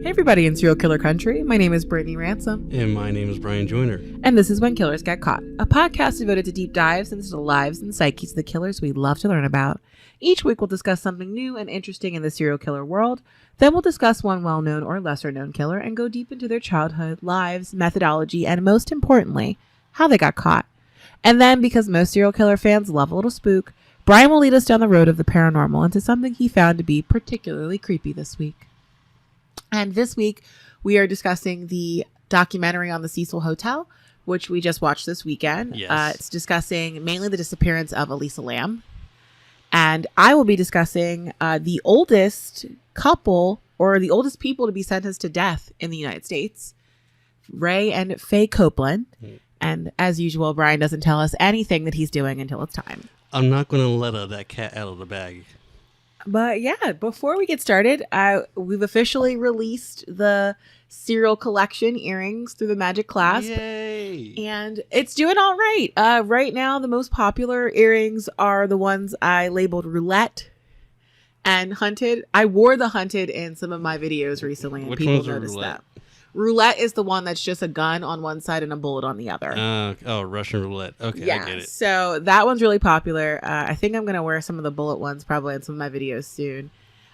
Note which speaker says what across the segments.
Speaker 1: Hey everybody in Serial Killer Country, my name is Brittany Ransom.
Speaker 2: And my name is Brian Joyner.
Speaker 1: And this is When Killers Get Caught, a podcast devoted to deep dives into the lives and psyches of the killers we love to learn about. Each week we'll discuss something new and interesting in the serial killer world. Then we'll discuss one well-known or lesser-known killer and go deep into their childhood, lives, methodology, and most importantly, how they got caught. And then, because most serial killer fans love a little spook, Brian will lead us down the road of the paranormal into something he found to be particularly creepy this week. And this week, we are discussing the documentary on the Cecil Hotel, which we just watched this weekend.
Speaker 2: Yes.
Speaker 1: It's discussing mainly the disappearance of Elisa Lam. And I will be discussing the oldest couple or the oldest people to be sentenced to death in the United States, Ray and Faye Copeland. And as usual, Brian doesn't tell us anything that he's doing until it's time.
Speaker 2: I'm not going to let that cat out of the bag.
Speaker 1: But yeah, before we get started, we've officially released the serial collection earrings through the Magic Clasp.
Speaker 2: Yay!
Speaker 1: And it's doing all right. Right now, the most popular earrings are the ones I labeled Roulette and Hunted. I wore the Hunted in some of my videos recently, and
Speaker 2: Which
Speaker 1: people
Speaker 2: ones are
Speaker 1: noticed
Speaker 2: Roulette?
Speaker 1: that. Roulette is the one that's just a gun on one side and a bullet on the other.
Speaker 2: Russian roulette. Okay,
Speaker 1: Yeah,
Speaker 2: I get it.
Speaker 1: so that one's really popular. I think I'm going to wear some of the bullet ones probably in some of my videos soon.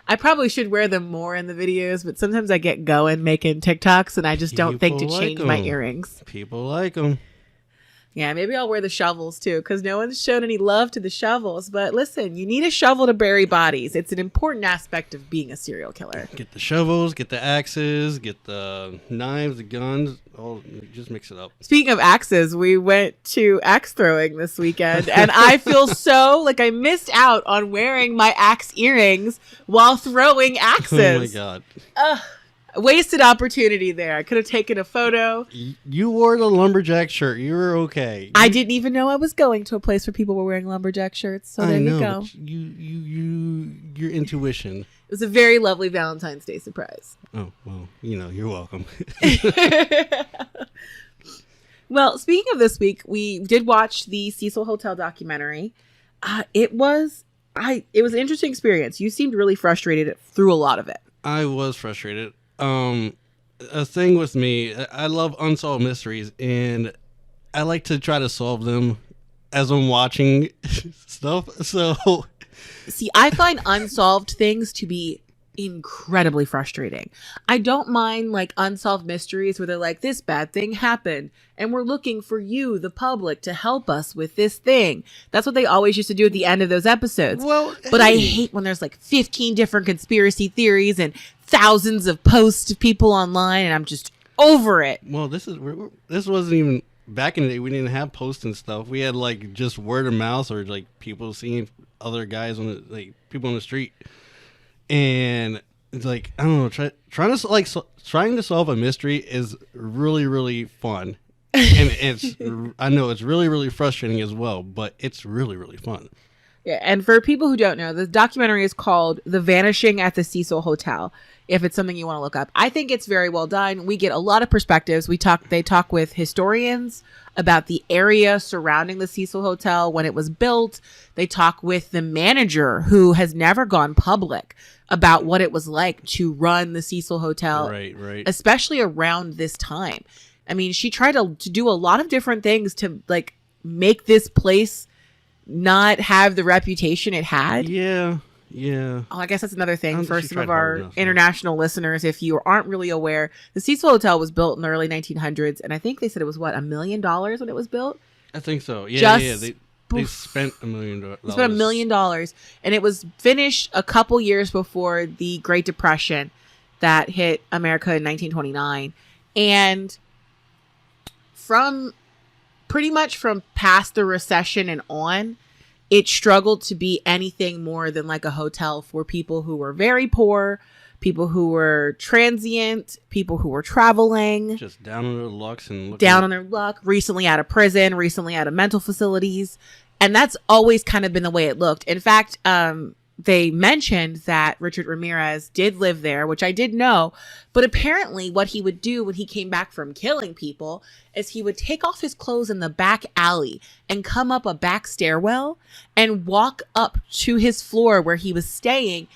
Speaker 1: I probably should wear them more in the videos, but sometimes I get going making TikToks and I just don't think to
Speaker 2: People
Speaker 1: change
Speaker 2: like
Speaker 1: my
Speaker 2: 'em.
Speaker 1: earrings.
Speaker 2: People like them.
Speaker 1: Yeah, maybe I'll wear the shovels too, because no one's shown any love to the shovels. But listen, you need a shovel to bury bodies. It's an important aspect of being a serial killer.
Speaker 2: Get the shovels, get the axes, get the knives, the guns. Just mix it up.
Speaker 1: Speaking of axes, we went to axe throwing this weekend, and I feel so like I missed out on wearing my axe earrings while throwing axes.
Speaker 2: Oh my god.
Speaker 1: Wasted opportunity there. I could have taken a photo.
Speaker 2: You wore the lumberjack shirt. You were okay.
Speaker 1: I didn't even know I was going to a place where people were wearing lumberjack shirts. So there you go.
Speaker 2: But your intuition.
Speaker 1: It was a very lovely Valentine's Day surprise.
Speaker 2: Oh, well, you're welcome.
Speaker 1: Well, speaking of this week, we did watch the Cecil Hotel documentary. It was an interesting experience. You seemed really frustrated through a lot of it.
Speaker 2: I was frustrated. A thing with me, I love unsolved mysteries, and I like to try to solve them as I'm watching stuff. So,
Speaker 1: see, I find unsolved things to be incredibly frustrating. I don't mind like unsolved mysteries where they're like, this bad thing happened and we're looking for you, the public, to help us with this thing. That's what they always used to do at the end of those episodes.
Speaker 2: well,
Speaker 1: But I hate when there's like 15 different conspiracy theories and thousands of posts of people online, and I'm just over it.
Speaker 2: Well, this wasn't even back in the day. We didn't have posts and stuff. We had like just word of mouth or like people seeing other guys people on the street, and it's like I don't know. Trying to solve a mystery is really really fun, and I know it's really really frustrating as well, but it's really really fun.
Speaker 1: Yeah, and for people who don't know, the documentary is called The Vanishing at the Cecil Hotel, if it's something you want to look up. I think it's very well done. We get a lot of perspectives. They talk with historians about the area surrounding the Cecil Hotel when it was built. They talk with the manager who has never gone public about what it was like to run the Cecil Hotel,
Speaker 2: Right.
Speaker 1: especially around this time. I mean, she tried to do a lot of different things to like make this place not have the reputation it had.
Speaker 2: Yeah.
Speaker 1: Oh, I guess that's another thing for
Speaker 2: she
Speaker 1: some of
Speaker 2: tried hard
Speaker 1: our
Speaker 2: enough,
Speaker 1: international listeners. If you aren't really aware, the Cecil Hotel was built in the early 1900s, and I think they said it was $1 million when it was built.
Speaker 2: I think so. Yeah. They spent $1 million.
Speaker 1: They spent $1 million, and it was finished a couple years before the Great Depression that hit America in 1929, and pretty much from past the recession and on, it struggled to be anything more than like a hotel for people who were very poor, people who were transient, people who were traveling.
Speaker 2: Just down on their luck
Speaker 1: Recently out of prison, recently out of mental facilities. And that's always kind of been the way it looked. In fact, they mentioned that Richard Ramirez did live there, which I did know. But apparently what he would do when he came back from killing people is he would take off his clothes in the back alley and come up a back stairwell and walk up to his floor where he was staying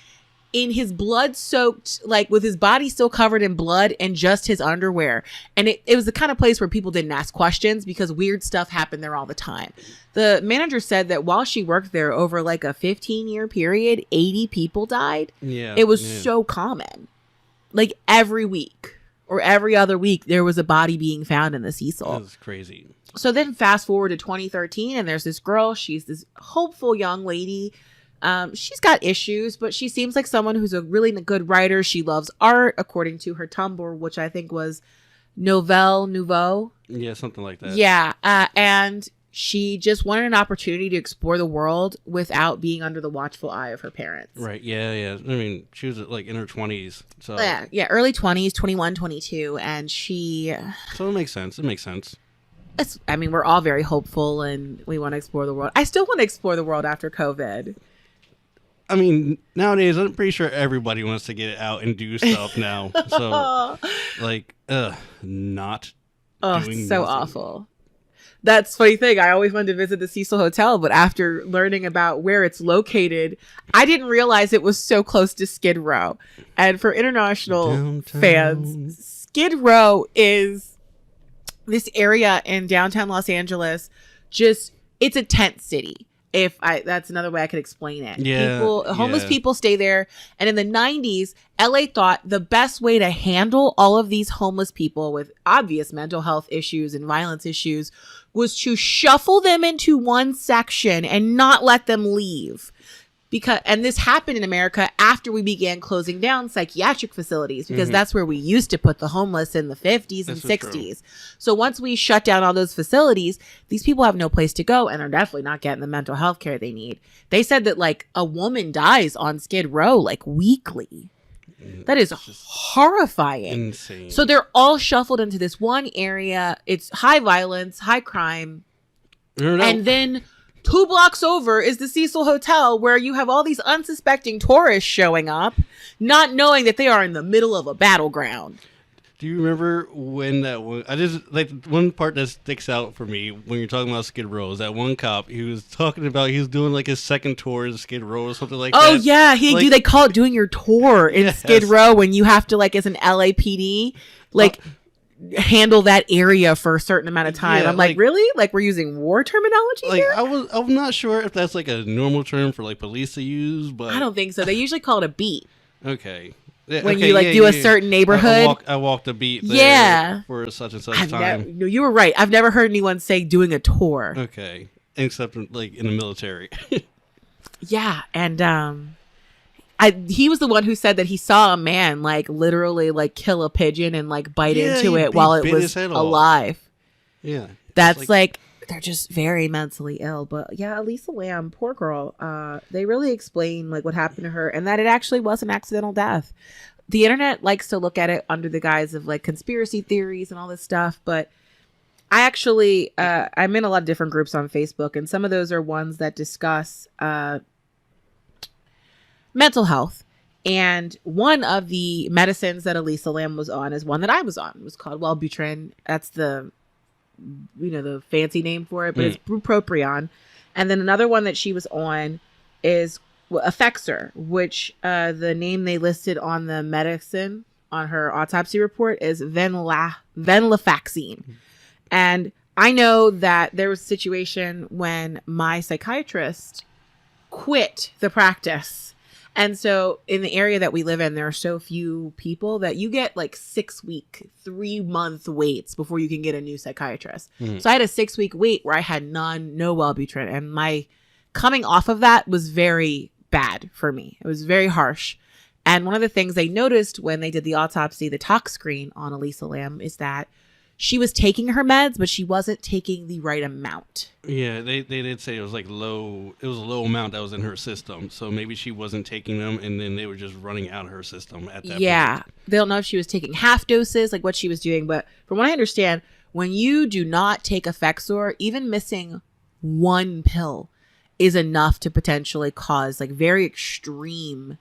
Speaker 1: in his blood soaked, like with his body still covered in blood and just his underwear. And it was the kind of place where people didn't ask questions because weird stuff happened there all the time. The manager said that while she worked there over like a 15-year period, 80 people died.
Speaker 2: Yeah.
Speaker 1: It was so common. Like every week or every other week, there was a body being found in the Cecil.
Speaker 2: That was crazy.
Speaker 1: So then fast forward to 2013 and there's this girl. She's this hopeful young lady. She's got issues, but she seems like someone who's a really good writer. She loves art, according to her Tumblr, which I think was Nouvelle Nouveau.
Speaker 2: Yeah, something like that.
Speaker 1: Yeah. And she just wanted an opportunity to explore the world without being under the watchful eye of her parents.
Speaker 2: Right. Yeah. I mean, she was like in her 20s. So
Speaker 1: Yeah. Early 20s, 21, 22. And she...
Speaker 2: So it makes sense.
Speaker 1: We're all very hopeful and we want to explore the world. I still want to explore the world after COVID.
Speaker 2: I mean, nowadays, I'm pretty sure everybody wants to get out and do stuff now. So, like, not doing
Speaker 1: so
Speaker 2: nothing.
Speaker 1: awful. That's funny thing. I always wanted to visit the Cecil Hotel, but after learning about where it's located, I didn't realize it was so close to Skid Row. And for international
Speaker 2: Downtown.
Speaker 1: fans, Skid Row is this area in downtown Los Angeles. It's a tent city. That's another way I could explain it.
Speaker 2: Yeah,
Speaker 1: homeless people stay there. And in the 90s, LA thought the best way to handle all of these homeless people with obvious mental health issues and violence issues was to shuffle them into one section and not let them leave. And this happened in America after we began closing down psychiatric facilities, because that's where we used to put the homeless in the 50s and 60s. So once we shut down all those facilities, these people have no place to go and are definitely not getting the mental health care they need. They said that like a woman dies on Skid Row like weekly. That is horrifying.
Speaker 2: Insane.
Speaker 1: So they're all shuffled into this one area. It's high violence, high crime. And then 2 blocks over is the Cecil Hotel, where you have all these unsuspecting tourists showing up, not knowing that they are in the middle of a battleground.
Speaker 2: Do you remember when that one? I just like one part that sticks out for me when you're talking about Skid Row is that one cop. He was talking about he was doing like his second tour of Skid Row or something like that.
Speaker 1: Oh yeah, they call it doing your tour in Skid Row when you have to like as an LAPD handle that area for a certain amount of time. I'm like, really? Like we're using war terminology here?
Speaker 2: I'm not sure if that's like a normal term for like police to use, but
Speaker 1: I don't think so. They usually call it a beat.
Speaker 2: Okay.
Speaker 1: When you do a certain neighborhood.
Speaker 2: I walked a beat there for such and such time.
Speaker 1: No, you were right. I've never heard anyone say doing a tour.
Speaker 2: Okay. Except like in the military.
Speaker 1: Yeah. And he was the one who said that he saw a man like literally like kill a pigeon and like bite into it while it was alive.
Speaker 2: Yeah.
Speaker 1: That's like they're just very mentally ill. But yeah, Elisa Lam, poor girl. They really explain like what happened to her and that it actually was an accidental death. The internet likes to look at it under the guise of like conspiracy theories and all this stuff, but I actually I'm in a lot of different groups on Facebook, and some of those are ones that discuss mental health. And one of the medicines that Elisa Lam was on is one that I was on. It was called Wellbutrin. That's the fancy name for it, but it's bupropion. And then another one that she was on is Effexor, which the name they listed on the medicine on her autopsy report is venlafaxine. And I know that there was a situation when my psychiatrist quit the practice. And so in the area that we live in, there are so few people that you get like 6-week, 3-month waits before you can get a new psychiatrist. So I had a 6-week wait where I had no Wellbutrin. And my coming off of that was very bad for me. It was very harsh. And one of the things they noticed when they did the autopsy, the tox screen on Elisa Lam, is that she was taking her meds, but she wasn't taking the right amount.
Speaker 2: Yeah, they did say it was like low. It was a low amount that was in her system. So maybe she wasn't taking them, and then they were just running out of her system at that point.
Speaker 1: Yeah, they don't know if she was taking half doses, like what she was doing. But from what I understand, when you do not take Effexor, even missing one pill is enough to potentially cause like very extreme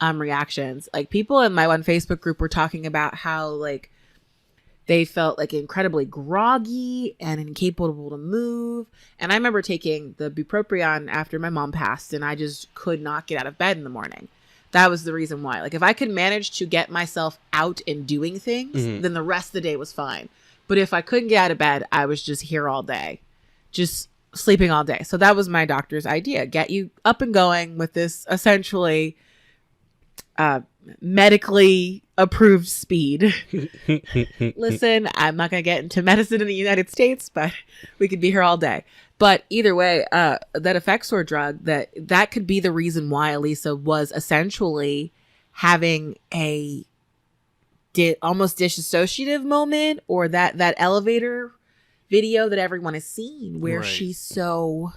Speaker 1: reactions. Like people in my one Facebook group were talking about how like they felt like incredibly groggy and incapable to move. And I remember taking the bupropion after my mom passed, and I just could not get out of bed in the morning. That was the reason why. Like, if I could manage to get myself out and doing things, then the rest of the day was fine. But if I couldn't get out of bed, I was just here all day, just sleeping all day. So that was my doctor's idea. Get you up and going with this essentially medically approved speed. Listen, I'm not going to get into medicine in the United States, but we could be here all day. But either way, that Effexor drug, that could be the reason why Elisa was essentially having a almost disassociative moment, or that elevator video that everyone has seen where she's so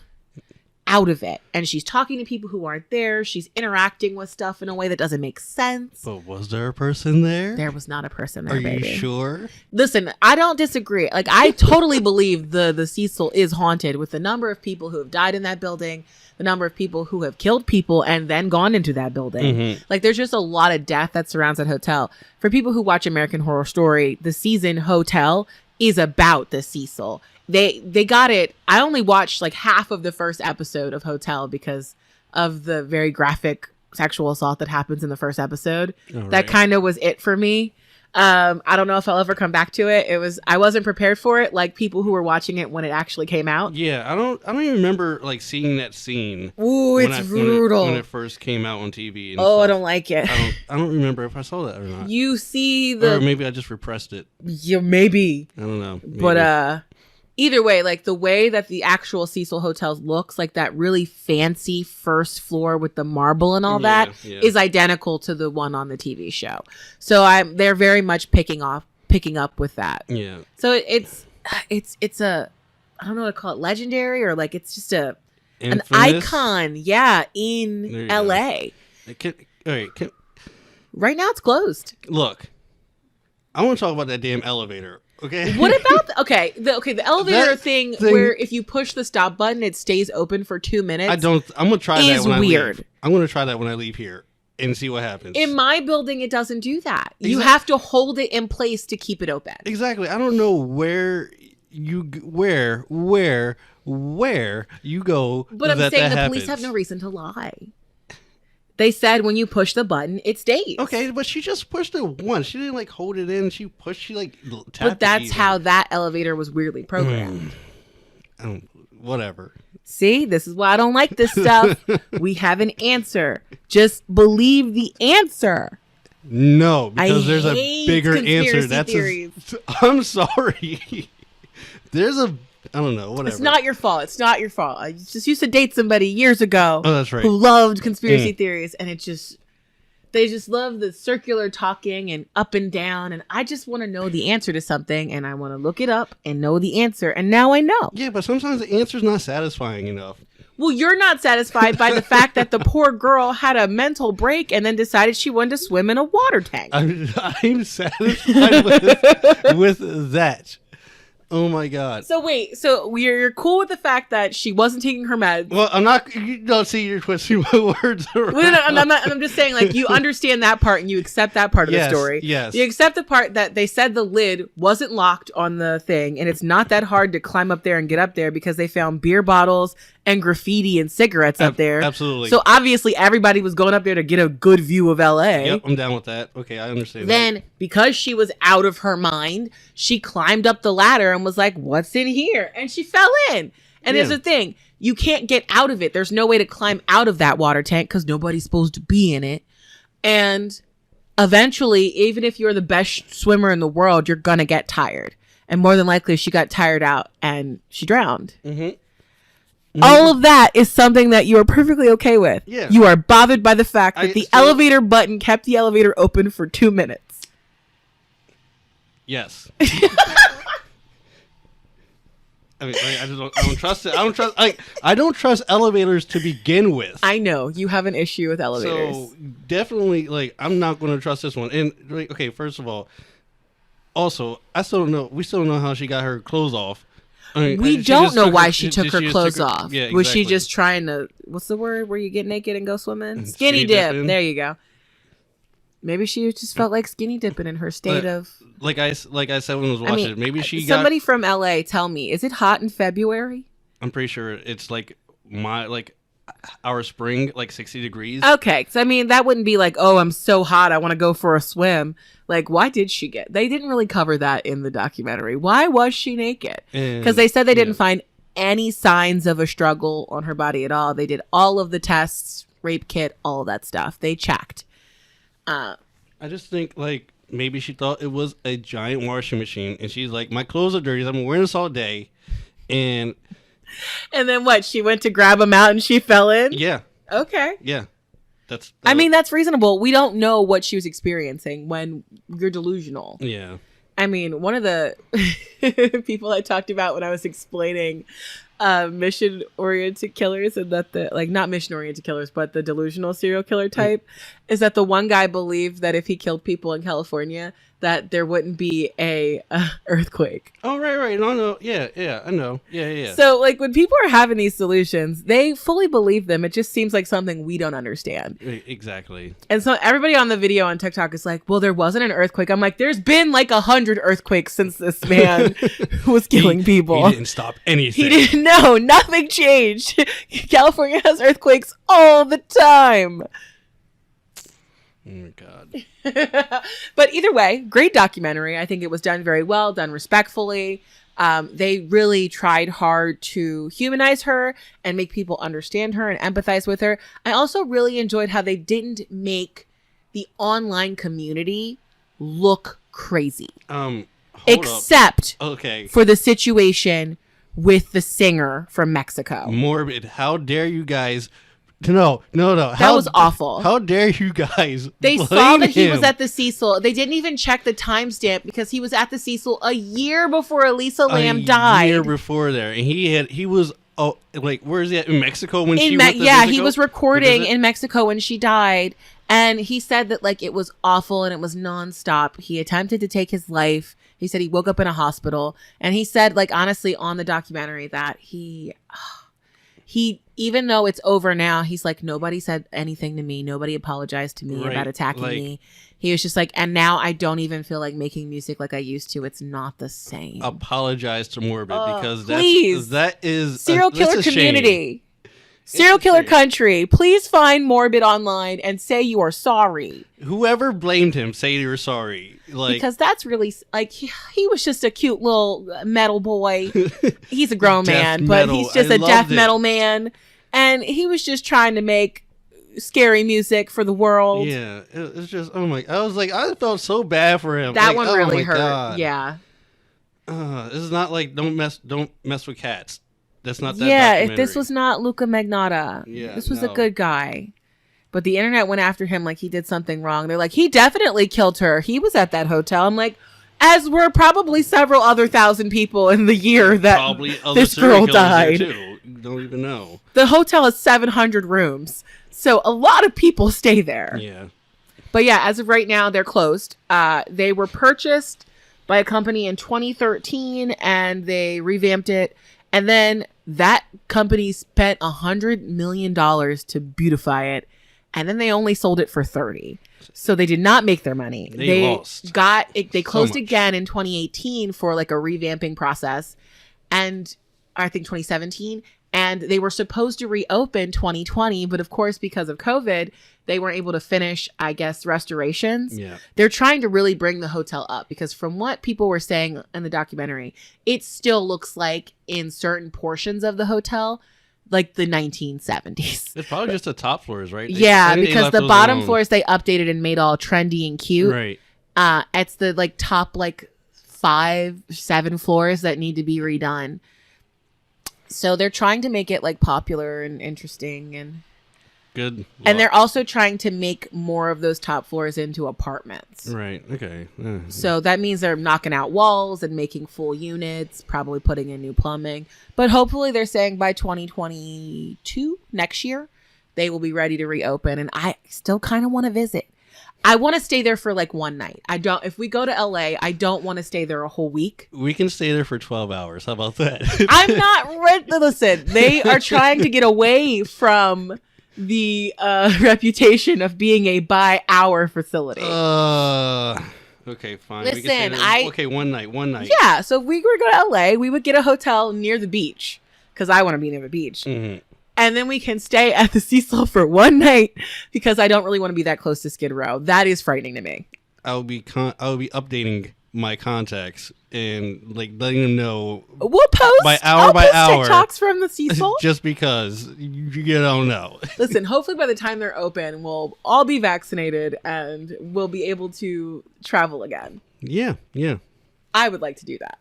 Speaker 1: out of it and she's talking to people who aren't there. She's interacting with stuff in a way that doesn't make sense.
Speaker 2: But was there a person there?
Speaker 1: There was not a person there,
Speaker 2: Are
Speaker 1: baby.
Speaker 2: you sure?
Speaker 1: Listen, I don't disagree. Like, I totally believe the Cecil is haunted with the number of people who have died in that building, the number of people who have killed people and then gone into that building. Like, there's just a lot of death that surrounds that hotel. For people who watch American Horror Story, the season Hotel is about the Cecil. They got it. I only watched like half of the first episode of Hotel because of the very graphic sexual assault that happens in the first episode. That kind of was it for me. I don't know if I'll ever come back to it. I wasn't prepared for it, like people who were watching it when it actually came out.
Speaker 2: Yeah, I don't even remember like seeing that scene.
Speaker 1: Ooh, it's brutal.
Speaker 2: When it first came out on TV. And
Speaker 1: stuff. I
Speaker 2: stuff.
Speaker 1: don't like it.
Speaker 2: I don't remember if I saw that or not.
Speaker 1: You see
Speaker 2: or maybe I just repressed it.
Speaker 1: Yeah, maybe.
Speaker 2: I don't know. Maybe.
Speaker 1: But either way, like the way that the actual Cecil Hotel looks, like that really fancy first floor with the marble and all that, is identical to the one on the TV show. So they're very much picking up with that.
Speaker 2: Yeah.
Speaker 1: So it's a, I don't know what to call it, legendary, or like it's just an icon. Yeah, in LA. Right now it's closed.
Speaker 2: Look, I want to talk about that damn elevator. Okay.
Speaker 1: What about the elevator thing where if you push the stop button, it stays open for 2 minutes?
Speaker 2: I'm gonna try that when
Speaker 1: weird.
Speaker 2: I leave. I'm gonna try that when I leave here and see what happens.
Speaker 1: In my building, it doesn't do that. You have to hold it in place to keep it open.
Speaker 2: Exactly. I don't know where you go.
Speaker 1: But I'm saying the police have no reason to lie. They said when you push the button, it stays.
Speaker 2: Okay, but she just pushed it once. She didn't like hold it in. She tapped
Speaker 1: But that's how that elevator was weirdly programmed.
Speaker 2: Whatever.
Speaker 1: See, this is why I don't like this stuff. We have an answer. Just believe the answer.
Speaker 2: No, because there's a bigger answer.
Speaker 1: Theories.
Speaker 2: I'm sorry. There's a I don't know, whatever.
Speaker 1: It's not your fault. I just used to date somebody years ago.
Speaker 2: Oh, that's right.
Speaker 1: Who loved conspiracy theories, and they just love the circular talking and up and down, and I just want to know the answer to something, and I want to look it up and know the answer, and now I know.
Speaker 2: Yeah, but sometimes the answer's not satisfying enough.
Speaker 1: Well, you're not satisfied by the fact that the poor girl had a mental break and then decided she wanted to swim in a water tank.
Speaker 2: I'm satisfied with that. Oh my God.
Speaker 1: So wait, so you're cool with the fact that she wasn't taking her meds?
Speaker 2: Well, I'm not. You don't see you're twisting my words around.
Speaker 1: Well, no, I'm just saying, like, you understand that part and you accept that part of the story.
Speaker 2: Yes.
Speaker 1: You accept the part that they said the lid wasn't locked on the thing, and it's not that hard to climb up there and get up there because they found beer bottles and graffiti and cigarettes up there.
Speaker 2: Absolutely.
Speaker 1: So obviously everybody was going up there to get a good view of LA.
Speaker 2: Yep, I'm down with that. Okay, I understand.
Speaker 1: Then, because she was out of her mind, she climbed up the ladder and was like, what's in here? And she fell in. And here's the thing. You can't get out of it. There's no way to climb out of that water tank because nobody's supposed to be in it. And eventually, even if you're the best swimmer in the world, you're going to get tired. And more than likely, she got tired out and she drowned.
Speaker 2: Mm-hmm.
Speaker 1: All of that is something that you are perfectly okay with.
Speaker 2: Yeah.
Speaker 1: You are bothered by the fact that the elevator button kept the elevator open for 2 minutes.
Speaker 2: Yes. I mean, I don't trust it. I don't trust elevators to begin with.
Speaker 1: I know you have an issue with elevators.
Speaker 2: So definitely, I'm not going to trust this one. And okay, first of all, also, we still don't know how she got her clothes off. I mean,
Speaker 1: we don't know why she took her clothes off.
Speaker 2: Yeah, exactly.
Speaker 1: Was she just trying to, what's the word where you get naked and go swimming? Skinny dip. There you go. Maybe she just felt like skinny dipping in her state of.
Speaker 2: Like I said when I was watching it, maybe
Speaker 1: somebody from LA, tell me, is it hot in February?
Speaker 2: I'm pretty sure it's like our spring, like 60 degrees.
Speaker 1: Okay, so I mean, that wouldn't be like, oh, I'm so hot, I want to go for a swim. Like, why did she get? They didn't really cover that in the documentary. Why was she naked? Because they said they didn't find any signs of a struggle on her body at all. They did all of the tests, rape kit, all of that stuff. They checked.
Speaker 2: I just think, like, maybe she thought it was a giant washing machine, and she's like, my clothes are dirty, I'm wearing this all day, and
Speaker 1: then what? She went to grab them out and she fell in?
Speaker 2: Yeah.
Speaker 1: Okay.
Speaker 2: Yeah.
Speaker 1: I mean, that's reasonable. We don't know what she was experiencing when you're delusional.
Speaker 2: Yeah.
Speaker 1: I mean, one of the people I talked about when I was explaining mission-oriented killers, and that the, like, not mission-oriented killers, but the delusional serial killer type, is that the one guy believed that if he killed people in California, that there wouldn't be a earthquake.
Speaker 2: Oh, right. No. Yeah, I know. Yeah.
Speaker 1: So, like, when people are having these solutions, they fully believe them. It just seems like something we don't understand.
Speaker 2: Exactly.
Speaker 1: And so everybody on the video on TikTok is like, well, there wasn't an earthquake. I'm like, there's been like 100 earthquakes since this man was killing people.
Speaker 2: He didn't stop anything.
Speaker 1: He didn't know. Nothing changed. California has earthquakes all the time.
Speaker 2: Oh my God.
Speaker 1: But either way, great documentary. I think it was done very well, done respectfully. They really tried hard to humanize her and make people understand her and empathize with her. I also really enjoyed how they didn't make the online community look crazy. Except for the situation with the singer from Mexico.
Speaker 2: Morbid. How dare you guys... No.
Speaker 1: That was awful.
Speaker 2: How dare you guys?
Speaker 1: They saw that he was at the Cecil. They didn't even check the timestamp because he was at the Cecil a year before Elisa Lam died.
Speaker 2: A year before there, and he was like, where is he at? In Mexico when she went to Mexico?
Speaker 1: He was recording in Mexico when she died, and he said that like it was awful and it was nonstop. He attempted to take his life. He said he woke up in a hospital, and he said, like, honestly on the documentary that he even though it's over now, he's like, nobody said anything to me. Nobody apologized to me about attacking me. He was just like, and now I don't even feel like making music like I used to. It's not the same.
Speaker 2: Apologize to Morbid because that is
Speaker 1: serial killer community. Serial killer country. Please find Morbid online and say you are sorry.
Speaker 2: Whoever blamed him, say you're sorry. Like,
Speaker 1: because that's really like he was just a cute little metal boy. He's a grown man, but he's just a death metal man, and he was just trying to make scary music for the world.
Speaker 2: Yeah, it's just I was like, I felt so bad for him.
Speaker 1: That one really hurt.
Speaker 2: God.
Speaker 1: Yeah.
Speaker 2: This is not like don't mess with cats. That's not that.
Speaker 1: Yeah, if this was not Luca Magnotta, this was
Speaker 2: no.
Speaker 1: a good guy. But the internet went after him like he did something wrong. They're like, he definitely killed her. He was at that hotel. I'm like, as were probably several other thousand people in the year that this girl died.
Speaker 2: Too. You don't even know.
Speaker 1: The hotel has 700 rooms. So a lot of people stay there.
Speaker 2: Yeah.
Speaker 1: But yeah, as of right now, they're closed. They were purchased by a company in 2013 and they revamped it. And then that company spent $100 million to beautify it. And then they only sold it for 30. So they did not make their money. They lost. They closed again in 2018 for like a revamping process. And I think 2017. And they were supposed to reopen 2020. But of course, because of COVID, they weren't able to finish, I guess, restorations.
Speaker 2: Yeah.
Speaker 1: They're trying to really bring the hotel up because from what people were saying in the documentary, it still looks like in certain portions of the hotel, like the 1970s.
Speaker 2: It's probably just the top floors, right?
Speaker 1: Because the bottom floors they updated and made all trendy and cute.
Speaker 2: Right.
Speaker 1: It's the like top like 5-7 floors that need to be redone. So they're trying to make it like popular and interesting and
Speaker 2: good.
Speaker 1: And they're also trying to make more of those top floors into apartments.
Speaker 2: Right. Okay.
Speaker 1: So that means they're knocking out walls and making full units, probably putting in new plumbing. But hopefully they're saying by 2022, next year, they will be ready to reopen. And I still kind of want to visit. I want to stay there for like one night. If we go to LA, I don't want to stay there a whole week.
Speaker 2: We can stay there for 12 hours. How about that?
Speaker 1: I'm not ready. Listen, they are trying to get away from the reputation of being a by-hour facility.
Speaker 2: Okay, fine.
Speaker 1: Listen,
Speaker 2: okay, one night.
Speaker 1: Yeah, so if we were to go to LA, we would get a hotel near the beach because I want to be near the beach.
Speaker 2: Mm-hmm.
Speaker 1: And then we can stay at the Cecil for one night because I don't really want to be that close to Skid Row. That is frightening to me.
Speaker 2: I'll be updating my contacts and like letting them know.
Speaker 1: We'll post
Speaker 2: by hour
Speaker 1: TikToks from the Cecil.
Speaker 2: Just because you don't know.
Speaker 1: Listen, hopefully by the time they're open, we'll all be vaccinated and we'll be able to travel again.
Speaker 2: Yeah.
Speaker 1: I would like to do that.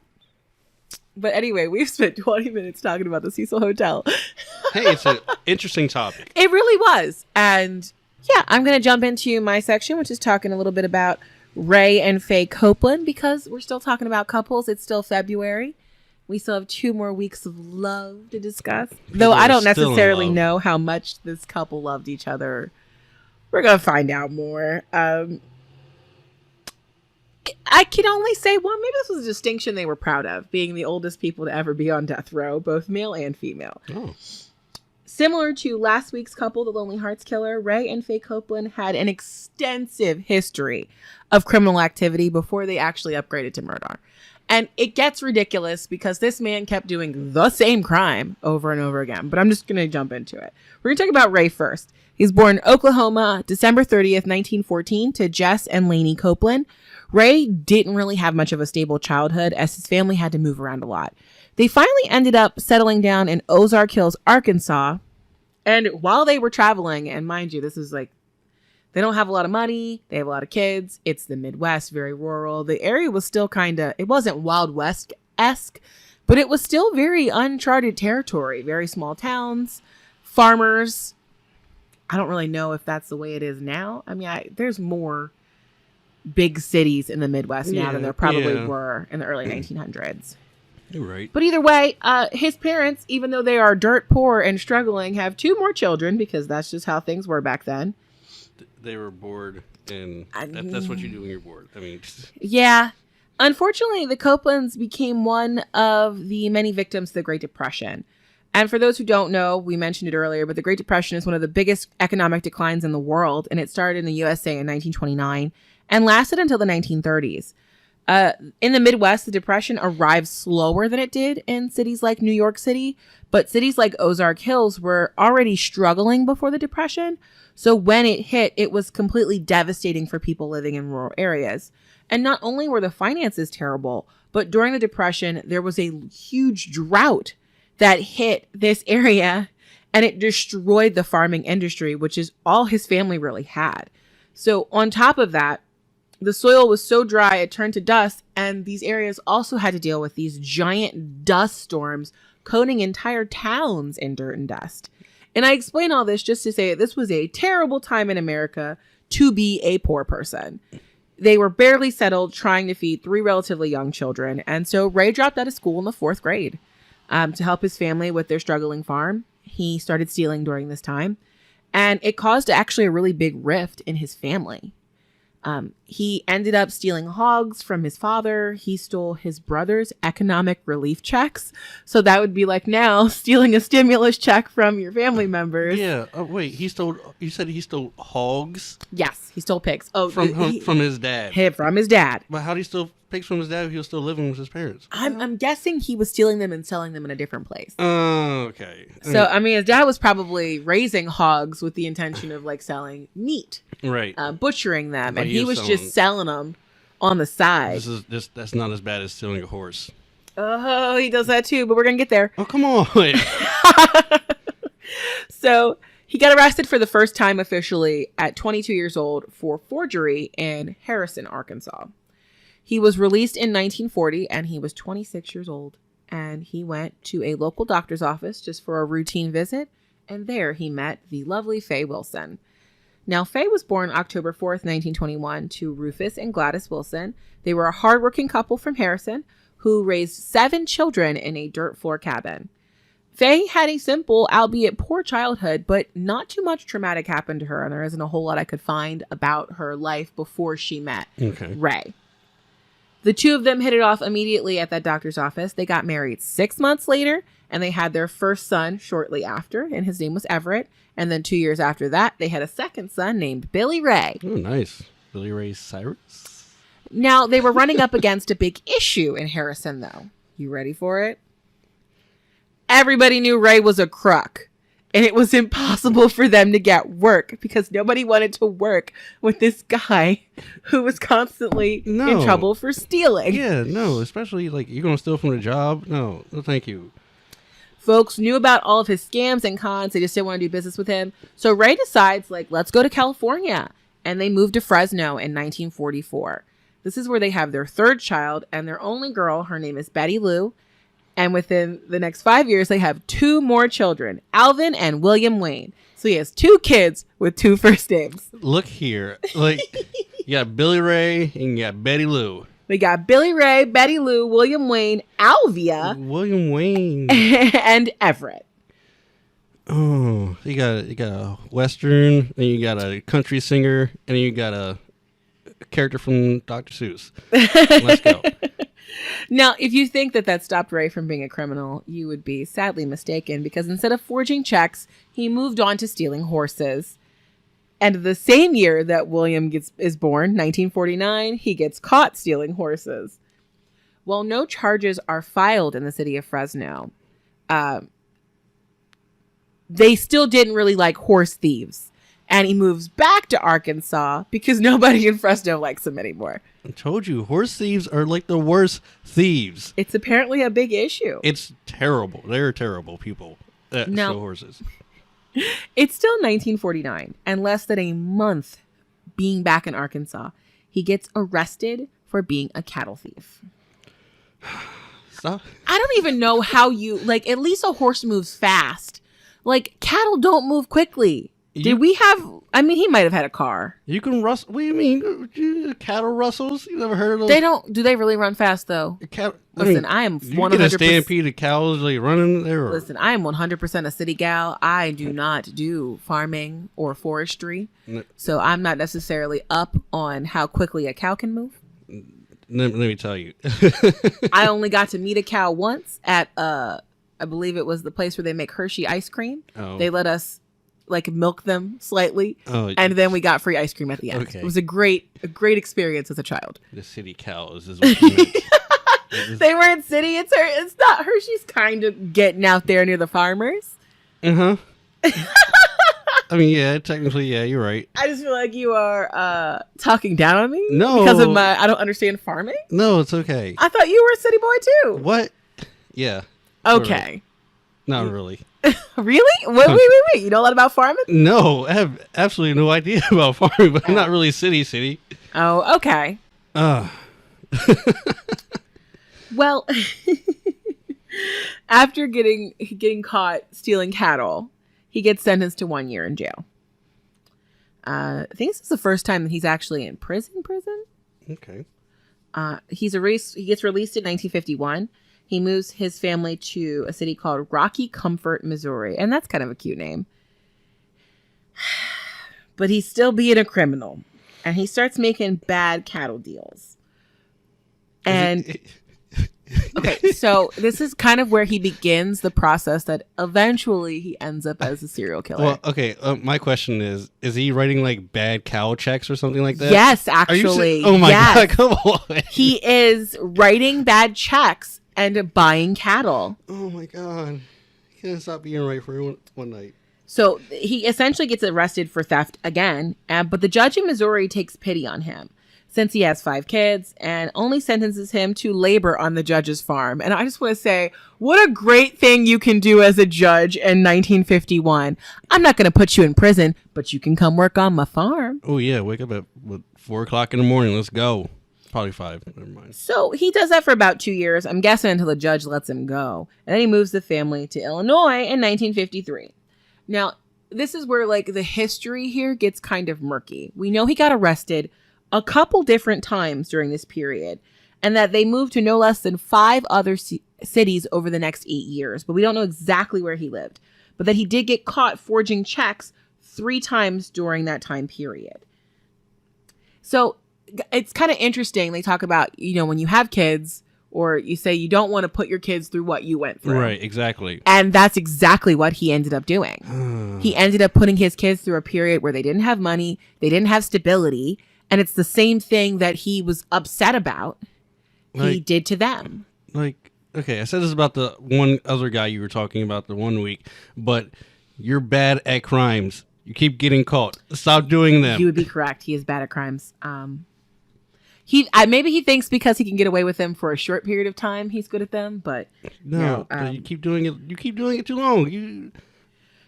Speaker 1: But anyway, we've spent 20 minutes talking about the Cecil Hotel.
Speaker 2: Hey, it's an interesting topic.
Speaker 1: It really was. And yeah, I'm going to jump into my section, which is talking a little bit about Ray and Faye Copeland, because we're still talking about couples. It's still February. We still have 2 more weeks of love to discuss. Though I don't necessarily know how much this couple loved each other. We're going to find out more. I can only say, well, maybe this was a distinction they were proud of, being the oldest people to ever be on death row, both male and female.
Speaker 2: Oh.
Speaker 1: Similar to last week's couple, the Lonely Hearts Killer, Ray and Faye Copeland had an extensive history of criminal activity before they actually upgraded to murder. And it gets ridiculous because this man kept doing the same crime over and over again. But I'm just going to jump into it. We're going to talk about Ray first. He was born in Oklahoma, December 30th, 1914, to Jess and Laney Copeland. Ray didn't really have much of a stable childhood as his family had to move around a lot. They finally ended up settling down in Ozark Hills, Arkansas. And while they were traveling, and mind you, this is like, they don't have a lot of money. They have a lot of kids. It's the Midwest, very rural. The area was still it wasn't Wild West-esque, but it was still very uncharted territory. Very small towns, farmers. I don't really know if that's the way it is now. I mean, there's more big cities in the Midwest now than there probably were in the early 1900s.
Speaker 2: You're right.
Speaker 1: But either way, his parents, even though they are dirt poor and struggling, have 2 more children because that's just how things were back then.
Speaker 2: They were bored, and that's what you do when you're bored. I mean,
Speaker 1: yeah. Unfortunately, the Copelands became one of the many victims of the Great Depression. And for those who don't know, we mentioned it earlier, but the Great Depression is one of the biggest economic declines in the world, and it started in the USA in 1929 and lasted until the 1930s. In the Midwest, the Depression arrived slower than it did in cities like New York City, but cities like Ozark Hills were already struggling before the Depression. So when it hit, it was completely devastating for people living in rural areas. And not only were the finances terrible, but during the Depression, there was a huge drought that hit this area, and it destroyed the farming industry, which is all his family really had. So on top of that, the soil was so dry, it turned to dust, and these areas also had to deal with these giant dust storms coating entire towns in dirt and dust. And I explain all this just to say that this was a terrible time in America to be a poor person. They were barely settled, trying to feed 3 relatively young children. And so Ray dropped out of school in the 4th grade to help his family with their struggling farm. He started stealing during this time, and it caused actually a really big rift in his family. He ended up stealing hogs from his father. He stole his brother's economic relief checks. So that would be like now stealing a stimulus check from your family members.
Speaker 2: Yeah. Oh, wait, you said he stole hogs?
Speaker 1: Yes, he stole pigs. Oh,
Speaker 2: from his dad.
Speaker 1: From his dad.
Speaker 2: But how do you steal pigs from his dad if he was still living with his parents?
Speaker 1: I'm guessing he was stealing them and selling them in a different place.
Speaker 2: Oh, okay.
Speaker 1: So, I mean, his dad was probably raising hogs with the intention of like selling meat.
Speaker 2: Right.
Speaker 1: Butchering them. But and he was just selling them on the side.
Speaker 2: That's not as bad as stealing a horse.
Speaker 1: Oh, he does that too, but we're going to get there.
Speaker 2: Oh, come on.
Speaker 1: So he got arrested for the first time officially at 22 years old for forgery in Harrison, Arkansas. He was released in 1940 and he was 26 years old. And he went to a local doctor's office just for a routine visit. And there he met the lovely Faye Wilson. Now, Faye was born October 4th, 1921 to Rufus and Gladys Wilson. They were a hardworking couple from Harrison who raised 7 children in a dirt floor cabin. Faye had a simple, albeit poor childhood, but not too much traumatic happened to her. And there isn't a whole lot I could find about her life before she met Ray. The 2 of them hit it off immediately at that doctor's office. They got married 6 months later, and they had their first son shortly after, and his name was Everett. And then 2 years after that, they had a second son named Billy Ray.
Speaker 2: Oh, nice. Billy Ray Cyrus.
Speaker 1: Now, they were running up against a big issue in Harrison, though. You ready for it? Everybody knew Ray was a crook. And it was impossible for them to get work because nobody wanted to work with this guy who was constantly in trouble for stealing.
Speaker 2: Yeah, no, especially like you're going to steal from the job. No, thank you.
Speaker 1: Folks knew about all of his scams and cons. They just didn't want to do business with him. So Ray decides, like, let's go to California. And they moved to Fresno in 1944. This is where they have their third child and their only girl. Her name is Betty Lou. And within the next 5 years, they have 2 more children, Alvin and William Wayne. So he has 2 kids with 2 first names.
Speaker 2: Look here. Like, you got Billy Ray and you got Betty Lou.
Speaker 1: We got Billy Ray, Betty Lou, William Wayne, Alvia.
Speaker 2: William Wayne.
Speaker 1: And Everett.
Speaker 2: Oh, you got a Western, and you got a country singer, and you got a character from Dr. Seuss. Let's go.
Speaker 1: Now, if you think that stopped Ray from being a criminal, you would be sadly mistaken, because instead of forging checks, he moved on to stealing horses. And the same year that William is born, 1949, he gets caught stealing horses. Well, no charges are filed in the city of Fresno. They still didn't really like horse thieves. And he moves back to Arkansas because nobody in Fresno likes him anymore.
Speaker 2: I told you, horse thieves are like the worst thieves.
Speaker 1: It's apparently a big issue.
Speaker 2: It's terrible. They're terrible people that steal horses.
Speaker 1: It's still 1949, and less than a month being back in Arkansas, he gets arrested for being a cattle thief.
Speaker 2: Stop.
Speaker 1: I don't even know how you, like, at least a horse moves fast. Like, cattle don't move quickly. Did we have... I mean, he might have had a car.
Speaker 2: You can rustle... What do you mean? Cattle rustles? You never heard of those?
Speaker 1: They don't... Do they really run fast, though? Listen, I am 100%...
Speaker 2: You get a stampede of cows like running there?
Speaker 1: Listen, I am 100% a city gal. I do not do farming or forestry. So I'm not necessarily up on how quickly a cow can move.
Speaker 2: Let me tell you.
Speaker 1: I only got to meet a cow once at... I believe it was the place where they make Hershey ice cream. Oh. They let us... like milk them slightly, and then we got free ice cream at the end. Okay. It was a great experience as a child.
Speaker 2: The city cows is what you meant.
Speaker 1: They weren't city. It's not Hershey's kind of getting out there near the farmers.
Speaker 2: I mean, yeah, technically, yeah, you're right.
Speaker 1: I just feel like you are talking down on me.
Speaker 2: No,
Speaker 1: because of I don't understand farming.
Speaker 2: No, it's okay.
Speaker 1: I thought you were a city boy too.
Speaker 2: What? Yeah.
Speaker 1: Okay.
Speaker 2: Not really.
Speaker 1: Really? Wait. You know a lot about farming?
Speaker 2: No, I have absolutely no idea about farming, but I'm not really city.
Speaker 1: Oh, okay. Well, after getting caught stealing cattle, he gets sentenced to 1 year in jail. I think this is the first time that he's actually in prison.
Speaker 2: Okay.
Speaker 1: He gets released in 1951. He moves his family to a city called Rocky Comfort, Missouri. And that's kind of a cute name. But he's still being a criminal. And he starts making bad cattle deals. And, okay, so this is kind of where he begins the process that eventually he ends up as a serial killer.
Speaker 2: Well, okay, my question is he writing like bad cow checks or something like that?
Speaker 1: Yes, actually.
Speaker 2: Oh my God, come on.
Speaker 1: He is writing bad checks and buying cattle.
Speaker 2: Oh my God. He can't stop being right for one night.
Speaker 1: So he essentially gets arrested for theft again, but the judge in Missouri takes pity on him since he has 5 kids and only sentences him to labor on the judge's farm. And I just want to say, what a great thing you can do as a judge in 1951. I'm not going to put you in prison, but you can come work on my farm.
Speaker 2: Oh yeah, wake up at 4 o'clock in the morning. Let's go. Probably 5. Never mind.
Speaker 1: So he does that for about 2 years, I'm guessing, until the judge lets him go. And then he moves the family to Illinois in 1953. Now, this is where like the history here gets kind of murky. We know he got arrested a couple different times during this period, and that they moved to no less than 5 other cities over the next 8 years. But we don't know exactly where he lived. But that he did get caught forging checks 3 times during that time period. So it's kind of interesting. They talk about, when you have kids, or you say you don't want to put your kids through what you went through.
Speaker 2: Right, exactly.
Speaker 1: And that's exactly what he ended up doing. He ended up putting his kids through a period where they didn't have money, they didn't have stability, and it's the same thing that he was upset about he did to them. Like,
Speaker 2: okay, I said this about the one other guy you were talking about the one week, but You're bad at crimes. You keep getting caught. Stop doing them.
Speaker 1: You would be correct. He is bad at crimes. Maybe he thinks because he can get away with them for a short period of time, he's good at them. But
Speaker 2: no, you keep doing it. You keep doing it too long.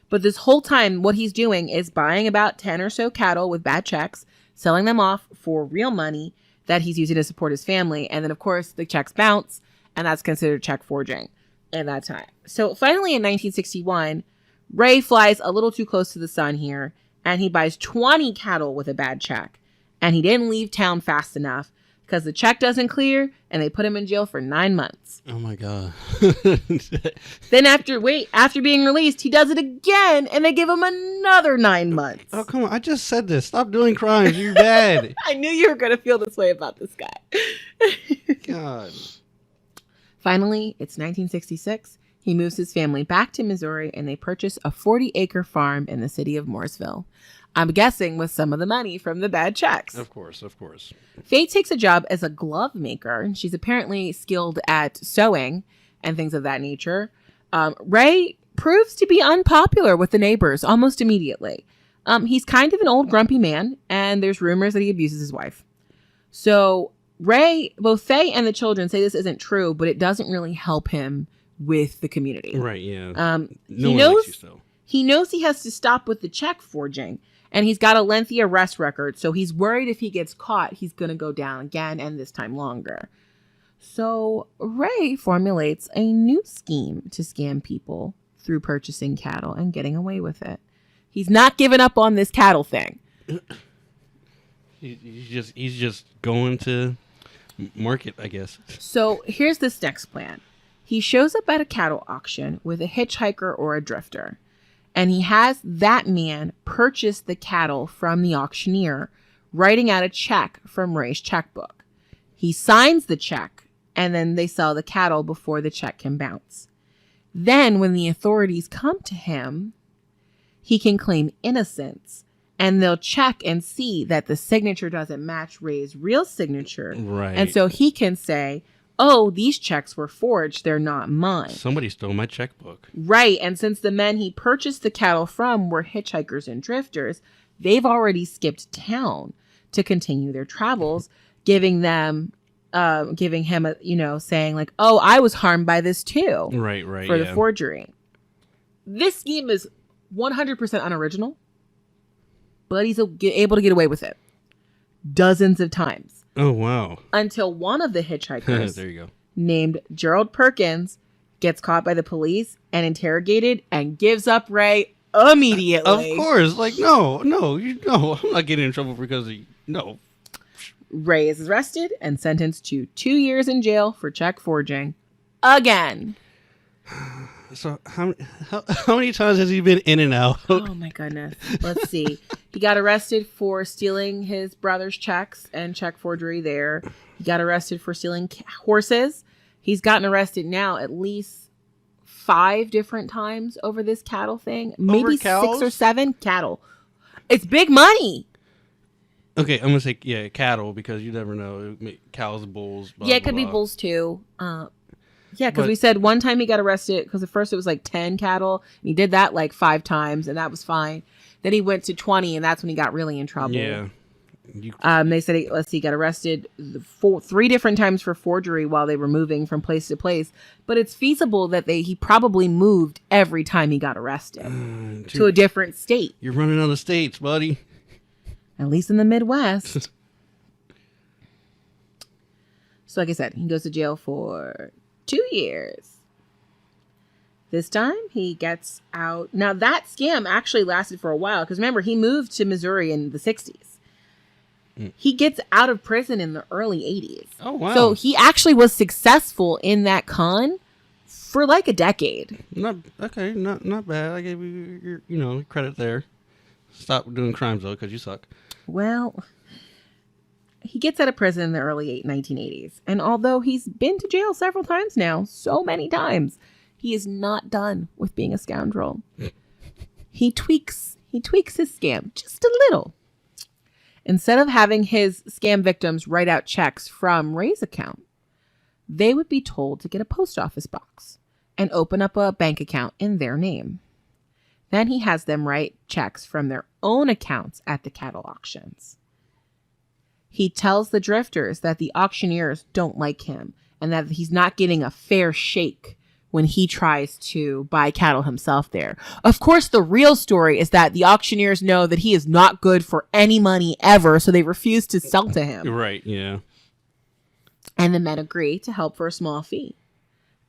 Speaker 1: But this whole time, what he's doing is buying about 10 or so cattle with bad checks, selling them off for real money that he's using to support his family. And then, of course, the checks bounce, and that's considered check forging in that time. So finally, in 1961, Ray flies a little too close to the sun here, and he buys 20 cattle with a bad check. And he didn't leave town fast enough because the check doesn't clear, and they put him in jail for 9 months.
Speaker 2: Oh, my God.
Speaker 1: Then after being released, he does it again, and they give him another 9 months.
Speaker 2: Oh, come on. I just said this. Stop doing crimes. You're bad.
Speaker 1: I knew you were going to feel this way about this guy.
Speaker 2: God.
Speaker 1: Finally, it's 1966. He moves his family back to Missouri, and they purchase a 40-acre farm in the city of Mooresville. I'm guessing with some of the money from the bad checks.
Speaker 2: Of course, of course.
Speaker 1: Faye takes a job as a glove maker. She's apparently skilled at sewing and things of that nature. Ray proves to be unpopular with the neighbors almost immediately. He's kind of an old grumpy man, and there's rumors that he abuses his wife. So Ray, both Faye and the children say this isn't true, but it doesn't really help him with the community.
Speaker 2: Right, yeah.
Speaker 1: He knows he has to stop with the check forging, and he's got a lengthy arrest record, so he's worried if he gets caught, he's going to go down again, and this time longer. So Ray formulates a new scheme to scam people through purchasing cattle and getting away with it. He's not giving up on this cattle thing.
Speaker 2: He's just going to market, I guess. So
Speaker 1: here's this next plan. He shows up at a cattle auction with a hitchhiker or a drifter, and he has that man purchase the cattle from the auctioneer, writing out a check from Ray's checkbook. He signs the check, and then they sell the cattle before the check can bounce. Then, when the authorities come to him, he can claim innocence, and they'll check and see that the signature doesn't match Ray's real signature.
Speaker 2: Right.
Speaker 1: And so he can say, oh, these checks were forged. They're not mine.
Speaker 2: Somebody stole my checkbook.
Speaker 1: Right. And since the men he purchased the cattle from were hitchhikers and drifters, they've already skipped town to continue their travels, giving him, saying like, oh, I was harmed by this too.
Speaker 2: Right.
Speaker 1: For the forgery. This scheme is 100% unoriginal, but he's able to get away with it dozens of times.
Speaker 2: Oh, wow.
Speaker 1: Until one of the hitchhikers,
Speaker 2: there you go,
Speaker 1: named Gerald Perkins, gets caught by the police and interrogated and gives up Ray immediately.
Speaker 2: Of course. Like, no, I'm not getting in trouble because no.
Speaker 1: Ray is arrested and sentenced to 2 years in jail for check forging again.
Speaker 2: So how many times has he been in and out?
Speaker 1: Oh my goodness. Let's see. He got arrested for stealing his brother's checks and check forgery there. He got arrested for stealing horses. He's gotten arrested now at least 5 different times over this cattle thing. Maybe 6 or 7 cattle. It's big money.
Speaker 2: Okay, I'm going to say, cattle, because you never know. Cows, bulls, blah,
Speaker 1: it could
Speaker 2: blah.
Speaker 1: be bulls too. Because we said one time he got arrested because at first it was like 10 cattle. And he did that like 5 times, and that was fine. Then he went to 20, and that's when he got really in trouble.
Speaker 2: Yeah.
Speaker 1: They said, he got arrested 3 different times for forgery while they were moving from place to place. But it's feasible that he probably moved every time he got arrested to a different state.
Speaker 2: You're running out of states, buddy.
Speaker 1: At least in the Midwest. So like I said, he goes to jail for 2 years. This time he gets out. Now that scam actually lasted for a while because remember he moved to Missouri in the 60s. He gets out of prison in the early 80s.
Speaker 2: Oh wow.
Speaker 1: So he actually was successful in that con for like a decade.
Speaker 2: Not bad. I gave you your credit there. Stop doing crimes though because you suck.
Speaker 1: Well, he gets out of prison in the early 1980s. And although he's been to jail several times now, so many times, he is not done with being a scoundrel. He tweaks his scam just a little. Instead of having his scam victims write out checks from Ray's account, they would be told to get a post office box and open up a bank account in their name. Then he has them write checks from their own accounts at the cattle auctions. He tells the drifters that the auctioneers don't like him and that he's not getting a fair shake when he tries to buy cattle himself there. Of course, the real story is that the auctioneers know that he is not good for any money ever, so they refuse to sell to him.
Speaker 2: Right, yeah.
Speaker 1: And the men agree to help for a small fee.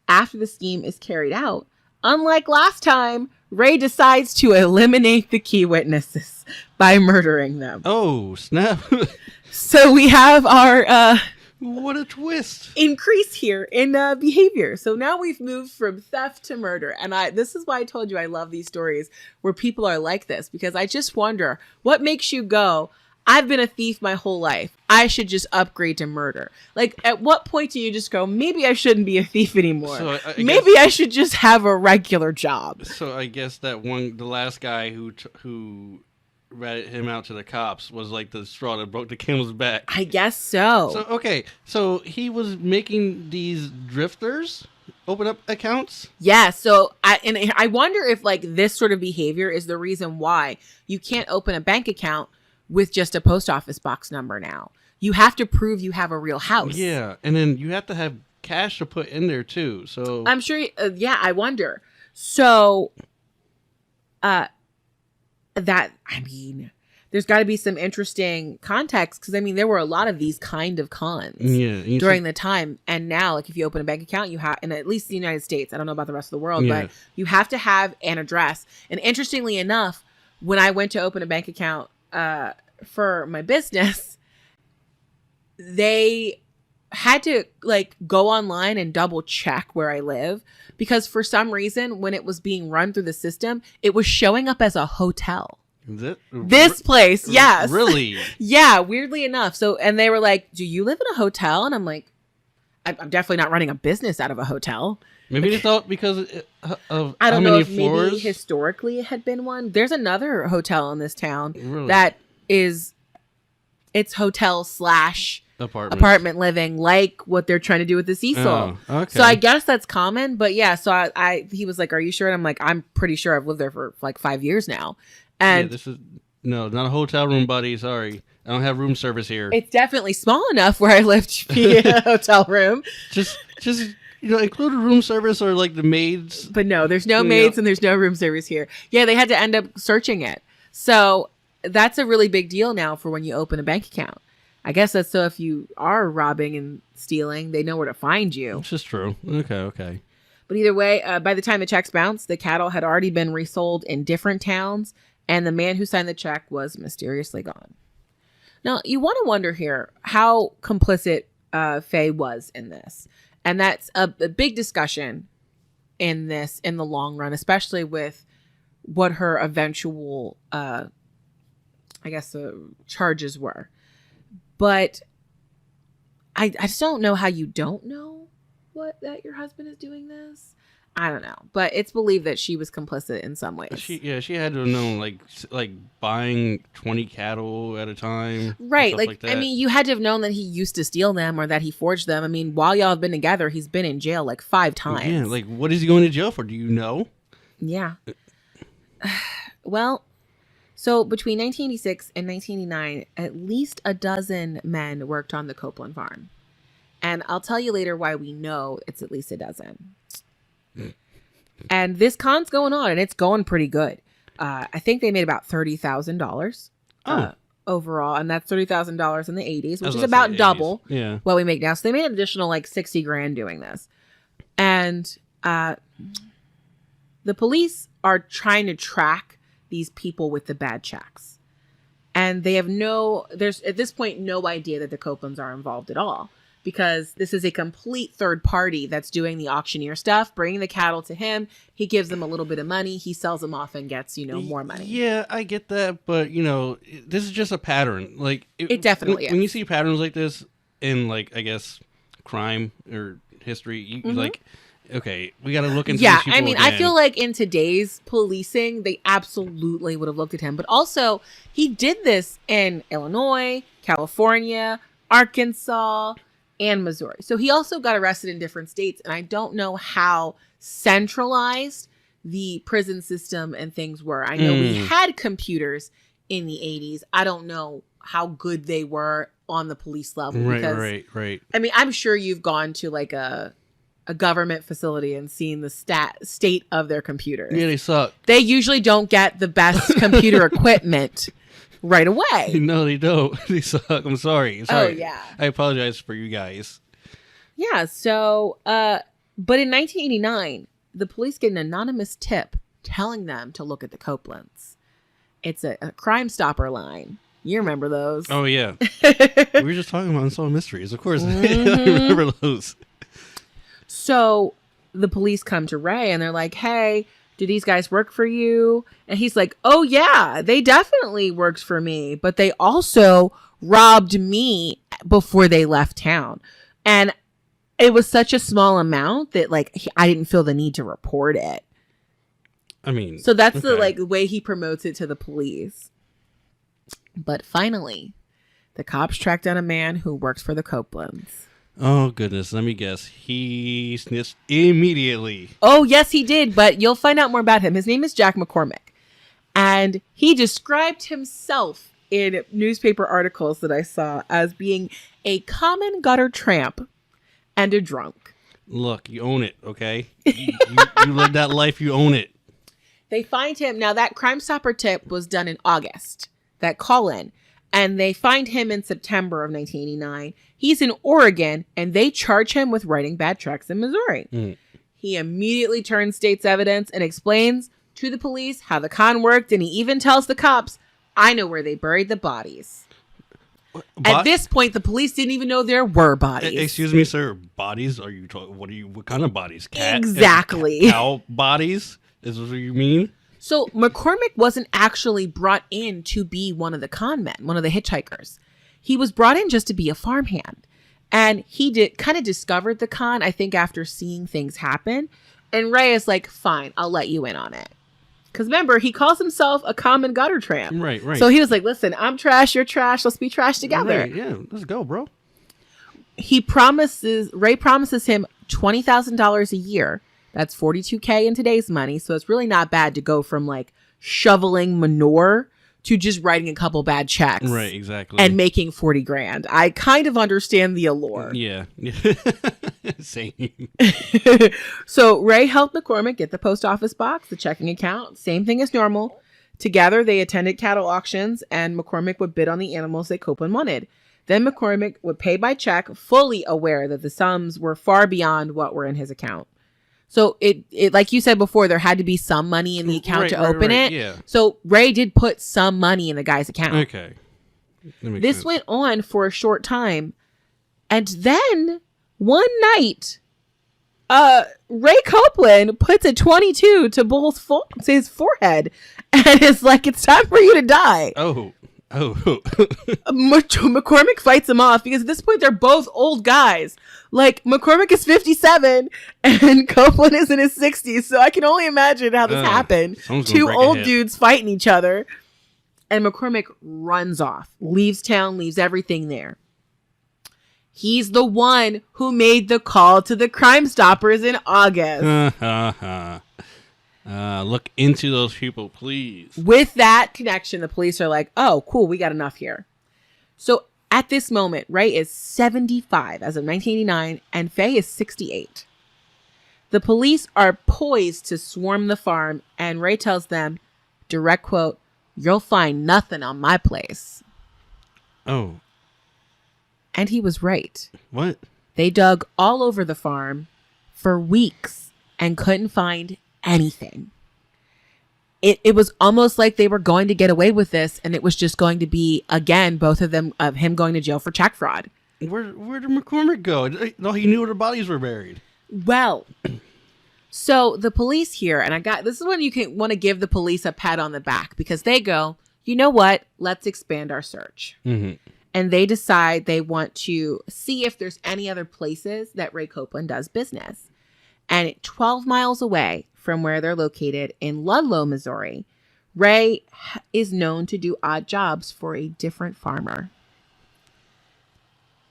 Speaker 1: After the scheme is carried out, unlike last time, Ray decides to eliminate the key witnesses by murdering them.
Speaker 2: Oh, snap.
Speaker 1: So we have our
Speaker 2: What a twist.
Speaker 1: increase here in behavior. So now we've moved from theft to murder. And this is why I told you I love these stories where people are like this, because I just wonder what makes you go, I've been a thief my whole life. I should just upgrade to murder. Like, at what point do you just go, maybe I shouldn't be a thief anymore?
Speaker 2: So
Speaker 1: maybe I should just have a regular job.
Speaker 2: So I guess the last guy who ratted him out to the cops was like the straw that broke the camel's back.
Speaker 1: I guess so.
Speaker 2: So, okay. So he was making these drifters open up accounts?
Speaker 1: Yeah. So I wonder if like this sort of behavior is the reason why you can't open a bank account with just a post office box number now. You have to prove you have a real house.
Speaker 2: Yeah. And then you have to have cash to put in there too. So
Speaker 1: I'm sure. Yeah. I wonder. So, there's got to be some interesting context, because there were a lot of these kind of cons during the time. And now, like, if you open a bank account, you have, and at least the United States, I don't know about the rest of the world, but you have to have an address. And interestingly enough, when I went to open a bank account for my business, they had to like go online and double check where I live, because for some reason, when it was being run through the system, it was showing up as a hotel. This place, yes.
Speaker 2: Really?
Speaker 1: Yeah, weirdly enough. So, and they were like, do you live in a hotel? And I'm like, I'm definitely not running a business out of a hotel.
Speaker 2: Maybe they thought because of
Speaker 1: I don't
Speaker 2: how
Speaker 1: know
Speaker 2: many
Speaker 1: if
Speaker 2: floors?
Speaker 1: Maybe historically it had been one. There's another hotel in this town
Speaker 2: Really?
Speaker 1: that is, it's hotel / apartment living, like what they're trying to do with the Cecil.
Speaker 2: Oh, okay.
Speaker 1: So I guess that's common, but yeah. So he was like, "Are you sure?" And I'm like, "I'm pretty sure. I've lived there for like 5 years now." And
Speaker 2: this is not a hotel room, buddy. Sorry, I don't have room service here.
Speaker 1: It's definitely small enough where I lived to be a hotel room.
Speaker 2: Just include a room service or like the maids.
Speaker 1: But no, there's no maids and there's no room service here. Yeah, they had to end up searching it. So that's a really big deal now for when you open a bank account. I guess that's so if you are robbing and stealing, they know where to find you.
Speaker 2: Which is true. Okay.
Speaker 1: But either way, by the time the checks bounced, the cattle had already been resold in different towns, and the man who signed the check was mysteriously gone. Now, you want to wonder here how complicit Faye was in this. And that's a big discussion in the long run, especially with what her eventual, charges were. But I just don't know how you don't know that your husband is doing this. I don't know, but it's believed that she was complicit in some ways.
Speaker 2: She had to have known like buying 20 cattle at a time,
Speaker 1: right?
Speaker 2: Like that.
Speaker 1: You had to have known that he used to steal them or that he forged them. While y'all have been together, he's been in jail like 5 times.
Speaker 2: Yeah, like what is he going to jail for? Do you know?
Speaker 1: Yeah. Well, so between 1986 and 1989, at least a dozen men worked on the Copeland farm. And I'll tell you later why we know it's at least a dozen. And this con's going on, and it's going pretty good. I think they made about $30,000 overall, and that's $30,000 in the 80s, which is about double what we make now. So they made an additional like $60,000 doing this. And the police are trying to track these people with the bad checks. And they have there's at this point no idea that the Copelands are involved at all, because this is a complete third party that's doing the auctioneer stuff, bringing the cattle to him. He gives them a little bit of money. He sells them off and gets, more money.
Speaker 2: Yeah, I get that. But, this is just a pattern. Like
Speaker 1: it definitely is.
Speaker 2: When you see patterns like this in, like, I guess, crime or history, you like, okay, we got to look into these people again.
Speaker 1: I feel like in today's policing, they absolutely would have looked at him. But also, he did this in Illinois, California, Arkansas, and Missouri. So he also got arrested in different states. And I don't know how centralized the prison system and things were. I know we had computers in the 80s. I don't know how good they were on the police level.
Speaker 2: Right.
Speaker 1: I mean, I'm sure you've gone to like a government facility and seen the state of their computers.
Speaker 2: Yeah, they suck.
Speaker 1: They usually don't get the best computer equipment right away.
Speaker 2: No, they don't. They suck. I'm sorry.
Speaker 1: Oh, yeah.
Speaker 2: I apologize for you guys.
Speaker 1: Yeah, so, but in 1989, the police get an anonymous tip telling them to look at the Copelands. It's a Crime Stopper line. You remember those?
Speaker 2: Oh, yeah. We were just talking about Unsolved Mysteries. Of course, I remember those.
Speaker 1: So the police come to Ray and they're like, hey, do these guys work for you? And he's like, oh, yeah, they definitely worked for me. But they also robbed me before they left town. And it was such a small amount that like I didn't feel the need to report it.
Speaker 2: I mean,
Speaker 1: so that's the like way he promotes it to the police. But finally, the cops track down a man who works for the Copelands.
Speaker 2: Oh, goodness. Let me guess. He sniffed immediately.
Speaker 1: Oh, yes, he did. But you'll find out more about him. His name is Jack McCormick. And he described himself in newspaper articles that I saw as being a common gutter tramp and a drunk.
Speaker 2: Look, you own it, okay? You live that life, you own it.
Speaker 1: They find him. Now, that Crime Stopper tip was done in August, that call-in. And they find him in September of 1989. He's in Oregon, and they charge him with writing bad checks in Missouri. He immediately turns state's evidence and explains to the police how the con worked, and he even tells the cops, I know where they buried the bodies. At this point, the police didn't even know there were bodies.
Speaker 2: Excuse me, sir. Bodies? Are you talking? What kind of bodies? Cat?
Speaker 1: Exactly.
Speaker 2: Cow bodies? Is this what you mean?
Speaker 1: So McCormick wasn't actually brought in to be one of the con men, one of the hitchhikers. He was brought in just to be a farmhand. And he kind of discovered the con, I think, after seeing things happen. And Ray is like, fine, I'll let you in on it. Because remember, he calls himself a common gutter tramp.
Speaker 2: Right.
Speaker 1: So he was like, listen, I'm trash, you're trash, let's be trash together.
Speaker 2: Right, yeah, let's go, bro.
Speaker 1: Ray promises him $20,000 a year. That's $42K in today's money. So it's really not bad to go from like shoveling manure to just writing a couple bad checks.
Speaker 2: Right, exactly.
Speaker 1: And making 40 grand. I kind of understand the allure.
Speaker 2: Yeah. Same.
Speaker 1: So Ray helped McCormick get the post office box, the checking account, same thing as normal. Together, they attended cattle auctions and McCormick would bid on the animals that Copeland wanted. Then McCormick would pay by check, fully aware that the sums were far beyond what were in his account. So it like you said before, there had to be some money in the account to open it.
Speaker 2: Yeah.
Speaker 1: So Ray did put some money in the guy's account.
Speaker 2: Okay.
Speaker 1: This
Speaker 2: sense.
Speaker 1: went on for a short time. And then one night, Ray Copeland puts a 22 to his forehead and is like, it's time for you to die.
Speaker 2: Oh.
Speaker 1: McCormick fights him off because at this point they're both old guys. Like McCormick is 57 and Copeland is in his 60s. So I can only imagine how this happened. Two old dudes fighting each other. And McCormick runs off, leaves town, leaves everything there. He's the one who made the call to the Crime Stoppers in August.
Speaker 2: Look into those people, please.
Speaker 1: With that connection, the police are like, oh, cool, we got enough here. So at this moment, Ray is 75 as of 1989, and Faye is 68. The police are poised to swarm the farm, and Ray tells them, direct quote, you'll find nothing on my place.
Speaker 2: Oh.
Speaker 1: And he was right.
Speaker 2: What?
Speaker 1: They dug all over the farm for weeks and couldn't find anything. It was almost like they were going to get away with this, and it was just going to be, again, both of them, of him going to jail for check fraud.
Speaker 2: Where did McCormick go? No, he knew where the bodies were buried.
Speaker 1: Well, so the police here, and this is when you can want to give the police a pat on the back, because they go, you know what? Let's expand our search.
Speaker 2: Mm-hmm.
Speaker 1: And they decide they want to see if there's any other places that Ray Copeland does business. And 12 miles away from where they're located in Ludlow, Missouri, Ray is known to do odd jobs for a different farmer.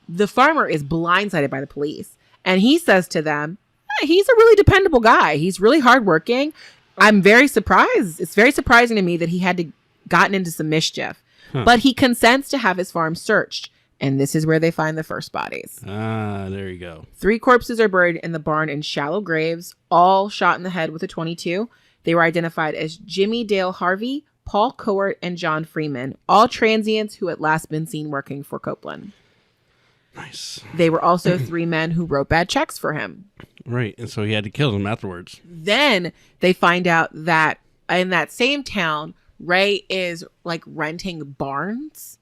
Speaker 1: The farmer is blindsided by the police, and he says to them, he's a really dependable guy. He's really hardworking. I'm very surprised. It's very surprising to me that he had gotten into some mischief. But he consents to have his farm searched. And this is where they find the first bodies.
Speaker 2: Ah, there you go.
Speaker 1: 3 corpses are buried in the barn in shallow graves, all shot in the head with a .22. They were identified as Jimmy Dale Harvey, Paul Cowart, and John Freeman, all transients who had last been seen working for Copeland.
Speaker 2: Nice.
Speaker 1: They were also 3 men who wrote bad checks for him.
Speaker 2: Right, and so he had to kill them afterwards.
Speaker 1: Then they find out that in that same town, Ray is like renting barns.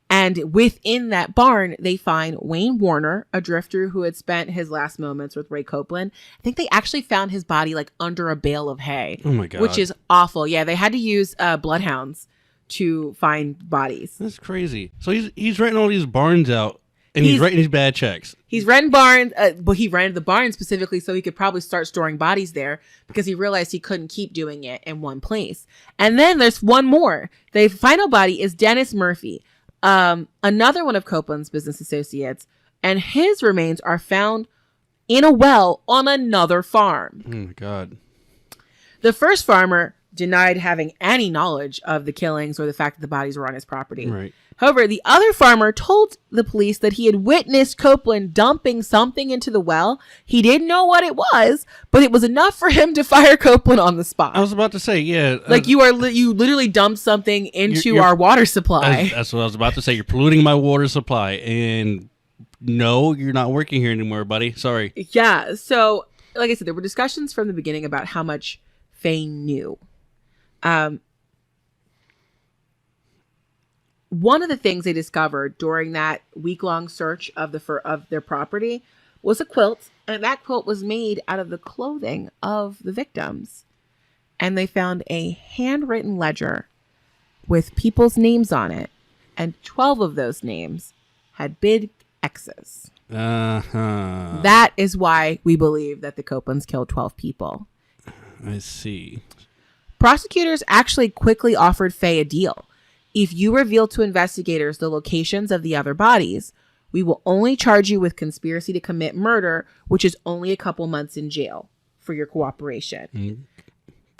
Speaker 1: And within that barn, they find Wayne Warner, a drifter who had spent his last moments with Ray Copeland. I think they actually found his body like under a bale of hay.
Speaker 2: Oh my God.
Speaker 1: Which is awful. Yeah, they had to use bloodhounds to find bodies.
Speaker 2: That's crazy. So he's renting all these barns out, and he's writing these bad checks.
Speaker 1: He's renting barns, but he rented the barn specifically so he could probably start storing bodies there because he realized he couldn't keep doing it in one place. And then there's one more. The final body is Dennis Murphy. Another one of Copeland's business associates, and his remains are found in a well on another farm.
Speaker 2: Oh my God.
Speaker 1: The first farmer denied having any knowledge of the killings or the fact that the bodies were on his property.
Speaker 2: Right.
Speaker 1: However, the other farmer told the police that he had witnessed Copeland dumping something into the well. He didn't know what it was, but it was enough for him to fire Copeland on the spot.
Speaker 2: I was about to say, yeah.
Speaker 1: Like you literally dumped something into our water supply.
Speaker 2: That's what I was about to say. You're polluting my water supply, and no, you're not working here anymore, buddy. Sorry. Yeah.
Speaker 1: So, like I said, there were discussions from the beginning about how much Faye knew. One of the things they discovered during that week-long search of their property was a quilt, and that quilt was made out of the clothing of the victims. And they found a handwritten ledger with people's names on it, and 12 of those names had big X's.
Speaker 2: Uh-huh.
Speaker 1: That is why we believe that the Copelands killed 12 people.
Speaker 2: I see.
Speaker 1: Prosecutors actually quickly offered Faye a deal. If you reveal to investigators the locations of the other bodies, we will only charge you with conspiracy to commit murder, which is only a couple months in jail for your cooperation. Mm-hmm.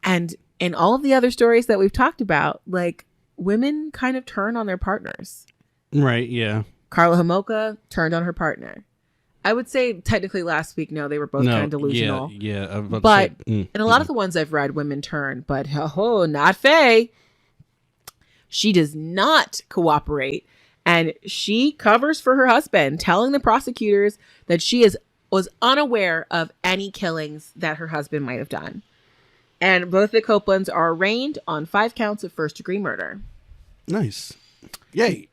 Speaker 1: And in all of the other stories that we've talked about, like, women kind of turn on their partners.
Speaker 2: Right, yeah.
Speaker 1: Karla Homolka turned on her partner. I would say technically last week, no, they were both kind of delusional.
Speaker 2: Yeah.
Speaker 1: But in a lot of the ones I've read, women turn. But not Faye. She does not cooperate, and she covers for her husband, telling the prosecutors that she was unaware of any killings that her husband might have done. And both the Copelands are arraigned on 5 counts of first-degree murder.
Speaker 2: Nice. Yay.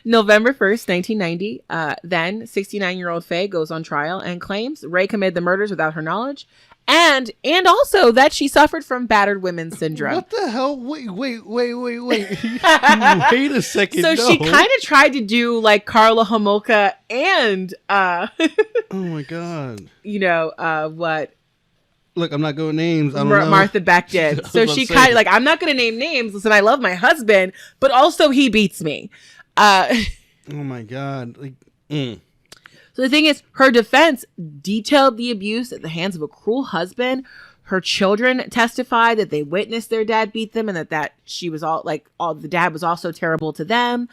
Speaker 1: November 1st, 1990, then 69-year-old Faye goes on trial and claims Ray committed the murders without her knowledge, and also that she suffered from battered women's syndrome.
Speaker 2: What the hell? Wait. Wait a second.
Speaker 1: So she kind of tried to do like Karla Homolka and
Speaker 2: oh my God.
Speaker 1: What?
Speaker 2: Look, I'm not going names. I don't know.
Speaker 1: Martha Beck did. So she kind of like, I'm not going to name names. Listen, I love my husband, but also he beats me.
Speaker 2: Oh my God.
Speaker 1: So the thing is, her defense detailed the abuse at the hands of a cruel husband. Her children testified that they witnessed their dad beat them, and that she was the dad was also terrible to them.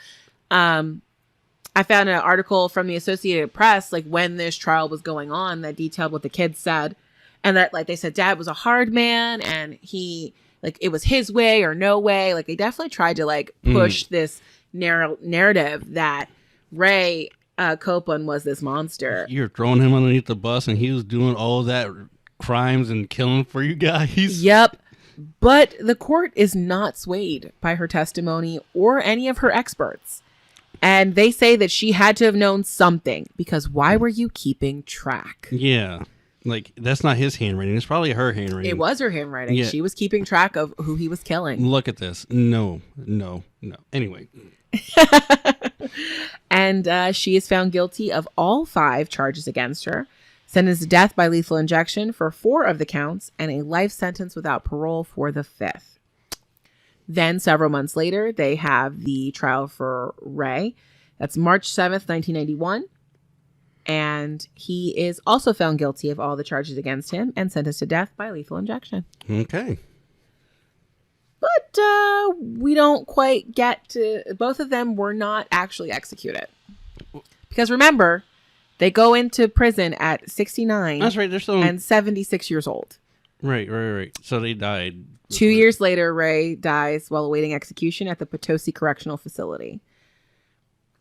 Speaker 1: I found an article from the Associated Press, like when this trial was going on, that detailed what the kids said. And that, like, they said dad was a hard man, and he, like, it was his way or no way. Like, they definitely tried to, like, push this narrative that Ray Copeland was this monster.
Speaker 2: You're throwing him underneath the bus, and he was doing all that crimes and killing for you guys.
Speaker 1: Yep. But the court is not swayed by her testimony or any of her experts. And they say that she had to have known something, because why were you keeping track?
Speaker 2: Yeah. Like, that's not his handwriting. It's probably her handwriting.
Speaker 1: It was her handwriting. Yeah. She was keeping track of who he was killing.
Speaker 2: Look at this. No. Anyway.
Speaker 1: And she is found guilty of all 5 charges against her, sentenced to death by lethal injection for 4 of the counts, and a life sentence without parole for the 5th. Then, several months later, they have the trial for Ray. That's March 7th, 1991. And he is also found guilty of all the charges against him and sentenced to death by lethal injection.
Speaker 2: Okay.
Speaker 1: But we don't quite get to... Both of them were not actually executed. Because remember, they go into prison at 69.
Speaker 2: That's right. They're still...
Speaker 1: And 76 years old.
Speaker 2: Right. So they died.
Speaker 1: 2 years later, Ray dies while awaiting execution at the Potosi Correctional Facility.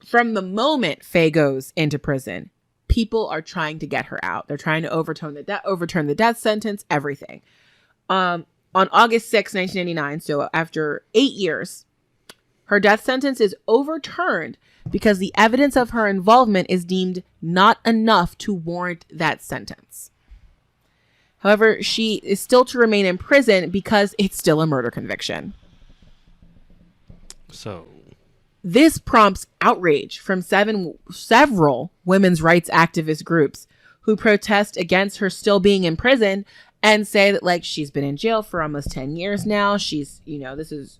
Speaker 1: From the moment Faye goes into prison, people are trying to get her out. They're trying to overturn the death sentence, everything. On August 6, 1989, so after 8 years, her death sentence is overturned because the evidence of her involvement is deemed not enough to warrant that sentence. However, she is still to remain in prison because it's still a murder conviction.
Speaker 2: So
Speaker 1: this prompts outrage from several women's rights activist groups who protest against her still being in prison and say that, like, she's been in jail for almost 10 years now. She's, this is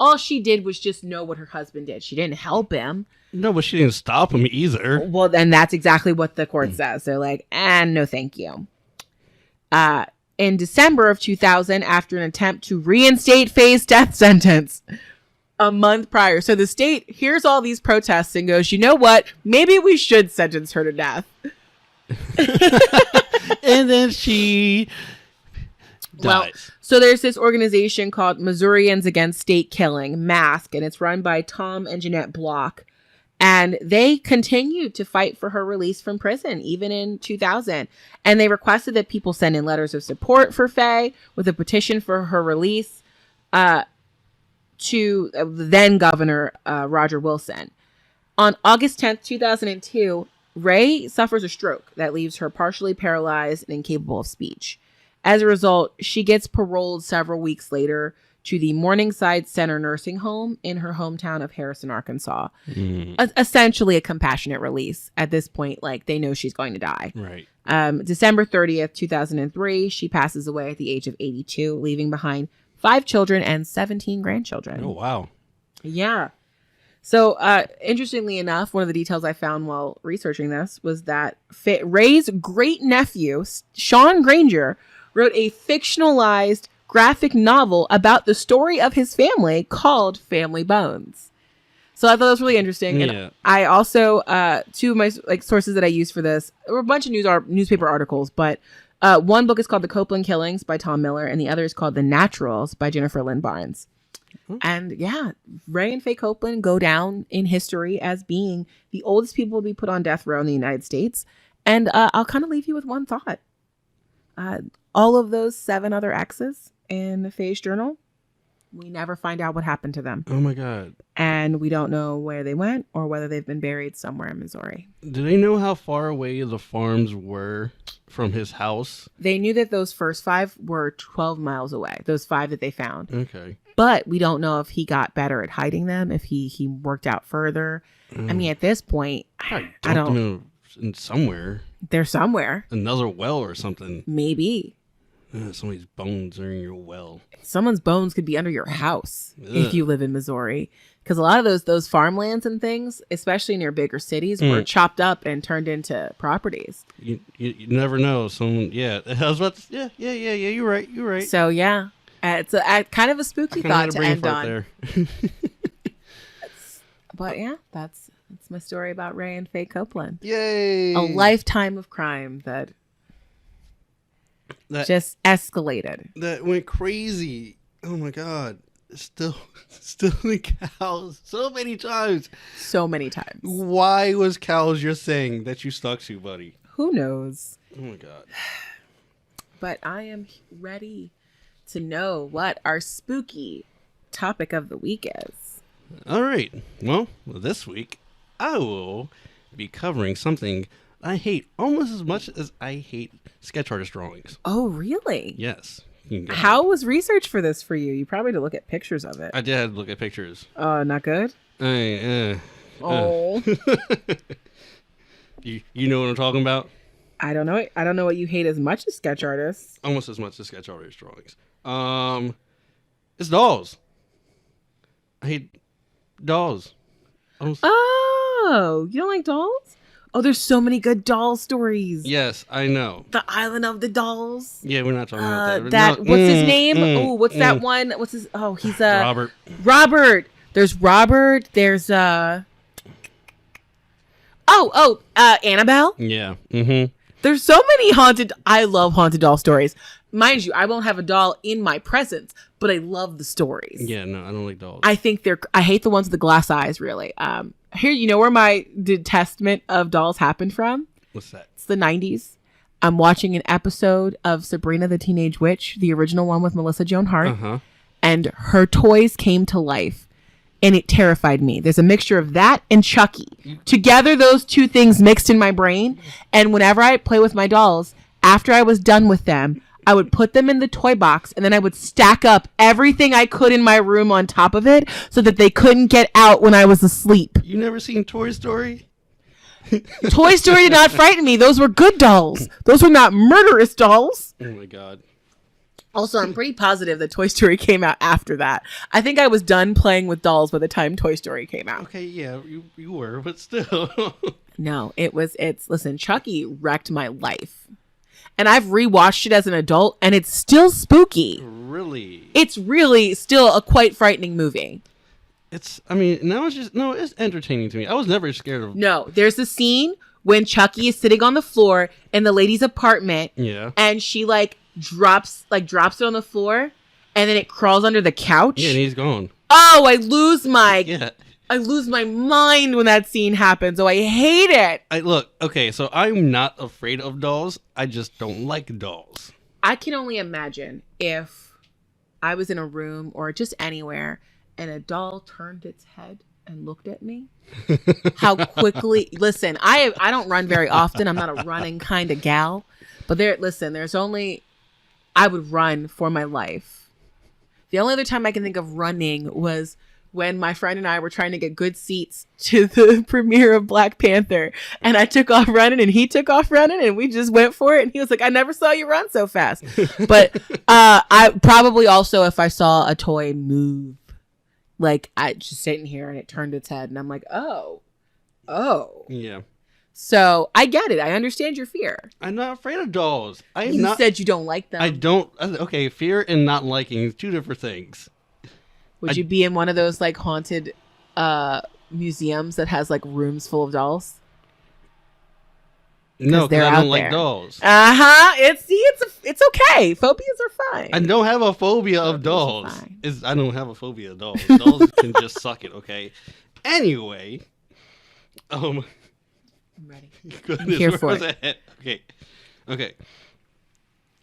Speaker 1: all she did was just know what her husband did. She didn't help him.
Speaker 2: No, but she didn't stop him either.
Speaker 1: Well, then that's exactly what the court says. They're like, no, thank you. In December of 2000, after an attempt to reinstate Faye's death sentence a month prior. So the state hears all these protests and goes, you know what? Maybe we should sentence her to death.
Speaker 2: And then she dies.
Speaker 1: Well, so there's this organization called Missourians Against State Killing, MASK, and it's run by Tom and Jeanette Block. And they continued to fight for her release from prison, even in 2000. And they requested that people send in letters of support for Faye with a petition for her release to then Governor Roger Wilson. On August 10th, 2002, Ray suffers a stroke that leaves her partially paralyzed and incapable of speech. As a result, she gets paroled several weeks later to the Morningside Center nursing home in her hometown of Harrison, Arkansas. Essentially a compassionate release. At this point, like, they know she's going to die.
Speaker 2: Right.
Speaker 1: December 30th, 2003, she passes away at the age of 82, leaving behind 5 children and 17 grandchildren.
Speaker 2: Oh, wow.
Speaker 1: Yeah. So, interestingly enough, one of the details I found while researching this was that Ray's great nephew, Shawn Granger, wrote a fictionalized graphic novel about the story of his family called Family Bones. So I thought that was really interesting.
Speaker 2: Yeah.
Speaker 1: And I also, two of my sources that I used for this, there were a bunch of newspaper articles, but one book is called The Copeland Killings by Tom Miller, and the other is called The Naturals by Jennifer Lynn Barnes. And yeah, Ray and Faye Copeland go down in history as being the oldest people to be put on death row in the United States. And I'll kind of leave you with one thought. All of those 7 other exes in Faye's journal, we never find out what happened to them.
Speaker 2: Oh my God.
Speaker 1: And we don't know where they went or whether they've been buried somewhere in Missouri.
Speaker 2: Do they know how far away the farms were from his house?
Speaker 1: They knew that those first 5 were 12 miles away, those 5 that they found.
Speaker 2: Okay.
Speaker 1: But we don't know if he got better at hiding them, if he worked out further. I mean, at this point, I don't...
Speaker 2: In somewhere.
Speaker 1: They're somewhere.
Speaker 2: Another well or something.
Speaker 1: Maybe.
Speaker 2: Somebody's bones are in your well.
Speaker 1: Someone's bones could be under your house if you live in Missouri. Because a lot of those farmlands and things, especially near bigger cities, were chopped up and turned into properties.
Speaker 2: You never know. Someone, yeah. I was about to, yeah. You're right.
Speaker 1: So yeah, it's kind of a spooky thought to end on.
Speaker 2: There.
Speaker 1: But yeah, that's my story about Ray and Faye Copeland.
Speaker 2: Yay!
Speaker 1: A lifetime of crime that just escalated.
Speaker 2: That went crazy. Oh my God. Still the cows so many times.
Speaker 1: So many times.
Speaker 2: Why was cows your thing that you stuck to, buddy?
Speaker 1: Who knows?
Speaker 2: Oh my God.
Speaker 1: But I am ready to know what our spooky topic of the week is.
Speaker 2: All right. Well, this week I will be covering something I hate almost as much as I hate sketch artist drawings.
Speaker 1: Oh, really?
Speaker 2: Yes.
Speaker 1: How was research for this for you? You probably had to look at pictures of it.
Speaker 2: I did look at pictures.
Speaker 1: Not good?
Speaker 2: Oh. You know what I'm talking about?
Speaker 1: I don't know. I don't know what you hate as much as sketch artists.
Speaker 2: Almost as much as sketch artist drawings. It's dolls. I hate dolls.
Speaker 1: Oh, you don't like dolls? Oh, there's so many good doll stories.
Speaker 2: Yes, I know.
Speaker 1: The Island of the Dolls.
Speaker 2: Yeah, we're not talking about
Speaker 1: That.
Speaker 2: No,
Speaker 1: What's his name? Oh, what's that one? What's his? Oh, he's
Speaker 2: Robert.
Speaker 1: Robert. There's Robert. There's Annabelle.
Speaker 2: Yeah. Mm-hmm.
Speaker 1: There's so many I love haunted doll stories. Mind you, I won't have a doll in my presence, but I love the stories.
Speaker 2: Yeah, no, I don't like dolls.
Speaker 1: I hate the ones with the glass eyes, really. Here, you know where my detestment of dolls happened from?
Speaker 2: What's that?
Speaker 1: It's the 90s. I'm watching an episode of Sabrina the Teenage Witch, the original one with Melissa Joan Hart, and her toys came to life, and it terrified me. There's a mixture of that and Chucky. Together, those two things mixed in my brain, and whenever I play with my dolls, after I was done with them, I would put them in the toy box, and then I would stack up everything I could in my room on top of it so that they couldn't get out when I was asleep.
Speaker 2: You never seen Toy Story?
Speaker 1: Toy Story did not frighten me. Those were good dolls. Those were not murderous dolls.
Speaker 2: Oh, my God.
Speaker 1: Also, I'm pretty positive that Toy Story came out after that. I think I was done playing with dolls by the time Toy Story came out.
Speaker 2: Okay, yeah, you were, but still.
Speaker 1: No, listen, Chucky wrecked my life. And I've rewatched it as an adult, and it's still spooky.
Speaker 2: Really?
Speaker 1: It's really still a quite frightening movie.
Speaker 2: It's entertaining to me. I was never scared of.
Speaker 1: No, there's a scene when Chucky is sitting on the floor in the lady's apartment.
Speaker 2: Yeah.
Speaker 1: And she drops it on the floor, and then it crawls under the couch.
Speaker 2: Yeah, and he's gone.
Speaker 1: Oh, I lose my mind when that scene happens. Oh, I hate it.
Speaker 2: Okay, so I'm not afraid of dolls. I just don't like dolls.
Speaker 1: I can only imagine if I was in a room or just anywhere and a doll turned its head and looked at me. How quickly... Listen, I don't run very often. I'm not a running kind of gal. But there's only... I would run for my life. The only other time I can think of running was when my friend and I were trying to get good seats to the premiere of Black Panther, and I took off running and he took off running, and we just went for it, and he was like, I never saw you run so fast. But I probably also, if I saw a toy move, like I just sitting here and it turned its head and I'm like, oh.
Speaker 2: Yeah.
Speaker 1: So I get it. I understand your fear.
Speaker 2: I'm not afraid of dolls.
Speaker 1: You said you don't like them.
Speaker 2: I don't. Okay, fear and not liking is two different things.
Speaker 1: Would you be in one of those haunted museums that has rooms full of dolls?
Speaker 2: No, because I don't like dolls.
Speaker 1: It's okay. Phobias are fine.
Speaker 2: I don't have a phobia of dolls. I don't have a phobia of dolls. Dolls can just suck it. Okay. Anyway,
Speaker 1: I'm ready.
Speaker 2: Goodness,
Speaker 1: I'm here for it.
Speaker 2: Okay.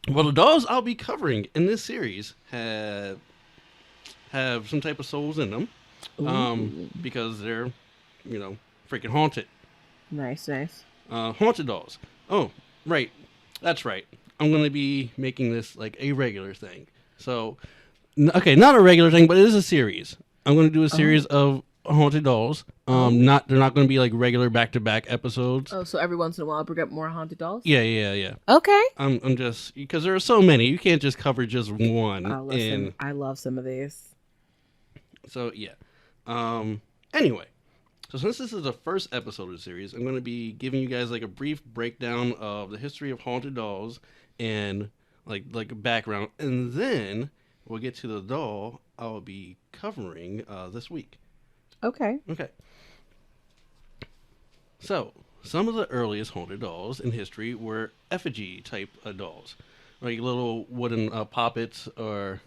Speaker 2: Well, the dolls I'll be covering in this series have some type of souls in them, because they're, freaking haunted.
Speaker 1: Nice.
Speaker 2: Haunted dolls. Oh, right. That's right. I'm going to be making this a regular thing. So, okay, not a regular thing, but it is a series. I'm going to do a series of haunted dolls. They're not going to be regular back-to-back episodes.
Speaker 1: Oh, so every once in a while we get more haunted dolls?
Speaker 2: Yeah.
Speaker 1: Okay.
Speaker 2: I'm just, because there are so many, you can't just cover just one.
Speaker 1: Oh, listen, I love some of these.
Speaker 2: So, yeah. Anyway, so since this is the first episode of the series, I'm going to be giving you guys a brief breakdown of the history of haunted dolls and like a background, and then we'll get to the doll I'll be covering this week.
Speaker 1: Okay.
Speaker 2: So, some of the earliest haunted dolls in history were effigy type dolls, like little wooden puppets or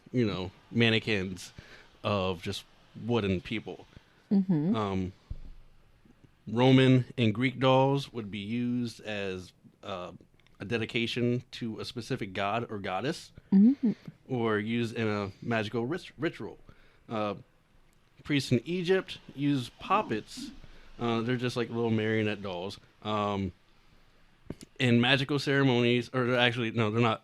Speaker 2: mannequins of just wooden people.
Speaker 1: Mm-hmm.
Speaker 2: Roman and Greek dolls would be used as a dedication to a specific god or goddess, or used in a magical ritual. Priests in Egypt use puppets. They're just little marionette dolls. In magical ceremonies, or actually, no, they're not.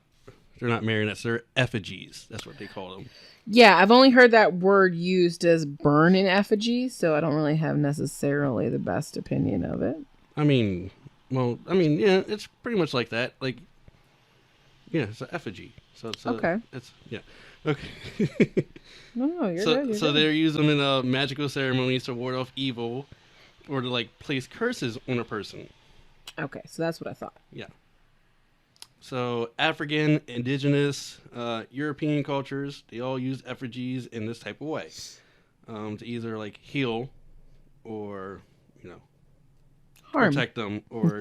Speaker 2: They're not marionettes. They're effigies. That's what they call them.
Speaker 1: Yeah, I've only heard that word used as burn in effigy, so I don't really have necessarily the best opinion of it.
Speaker 2: Yeah, it's pretty much like that. It's an effigy. So it's
Speaker 1: okay.
Speaker 2: Okay.
Speaker 1: No, you're good.
Speaker 2: So they use them in magical ceremonies to ward off evil, or to place curses on a person.
Speaker 1: Okay, so that's what I thought.
Speaker 2: Yeah. So African, indigenous, European cultures, they all use effigies in this type of way, to either like heal, or
Speaker 1: Harm.
Speaker 2: protect them, or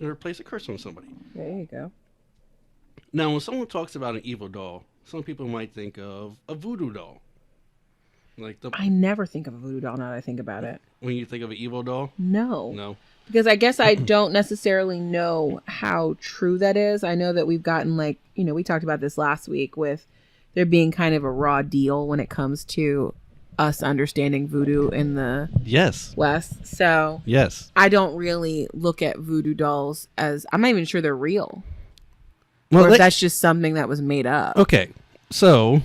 Speaker 2: or place a curse on somebody.
Speaker 1: There you go.
Speaker 2: Now, when someone talks about an evil doll, some people might think of a voodoo doll.
Speaker 1: I never think of a voodoo doll now that I think about it.
Speaker 2: When you think of an evil doll?
Speaker 1: No.
Speaker 2: No.
Speaker 1: Because I guess I don't necessarily know how true that is. I know that we've gotten we talked about this last week with there being kind of a raw deal when it comes to us understanding voodoo in the West. So
Speaker 2: yes,
Speaker 1: I don't really look at voodoo dolls as, I'm not even sure they're real.
Speaker 2: Well,
Speaker 1: or if that's just something that was made up.
Speaker 2: Okay, so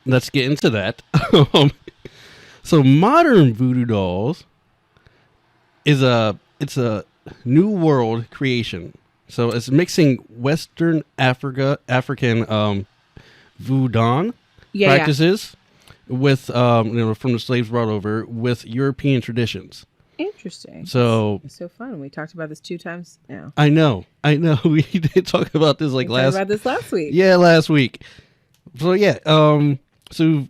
Speaker 2: let's get into that. So modern voodoo dolls it's a new world creation. So it's mixing Western African voodoo practices with from the slaves brought over with European traditions.
Speaker 1: Interesting.
Speaker 2: So
Speaker 1: it's so fun. We talked about this 2 times now.
Speaker 2: I know. We did talk about this
Speaker 1: last week.
Speaker 2: Yeah, last week. So yeah, so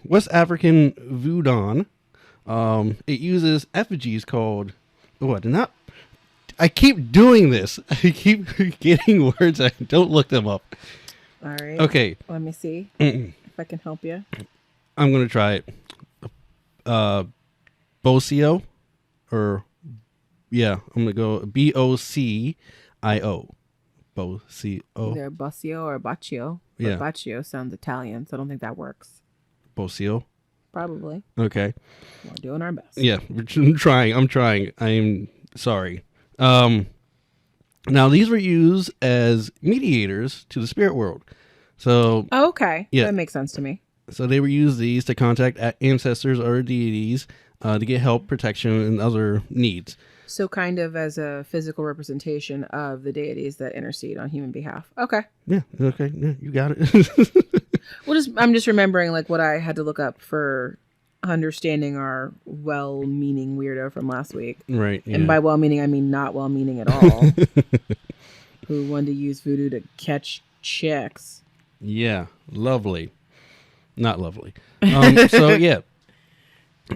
Speaker 2: West African voodoo, it uses effigies called. Oh, I keep doing this. I keep getting words. I don't look them up.
Speaker 1: All right.
Speaker 2: Okay.
Speaker 1: Let me see if I can help you.
Speaker 2: I'm gonna try it. Bocio, or I'm gonna go Bocio. Bocio.
Speaker 1: Either Bocio or Baccio. But Baccio sounds Italian, so I don't think that works.
Speaker 2: Bocio.
Speaker 1: Probably.
Speaker 2: Okay.
Speaker 1: We're doing our best.
Speaker 2: Yeah, I'm trying. I'm sorry. Now these were used as mediators to the spirit world. So.
Speaker 1: Oh, okay.
Speaker 2: Yeah.
Speaker 1: That makes sense to me.
Speaker 2: So they were used these to contact ancestors or deities to get help, protection, and other needs.
Speaker 1: So kind of as a physical representation of the deities that intercede on human behalf. Okay.
Speaker 2: Yeah. Okay. Yeah, you got it.
Speaker 1: I'm just remembering what I had to look up for understanding our well-meaning weirdo from last week.
Speaker 2: Right. Yeah.
Speaker 1: And by well-meaning, I mean not well-meaning at all. Who wanted to use voodoo to catch chicks.
Speaker 2: Yeah. Lovely. Not lovely. So yeah.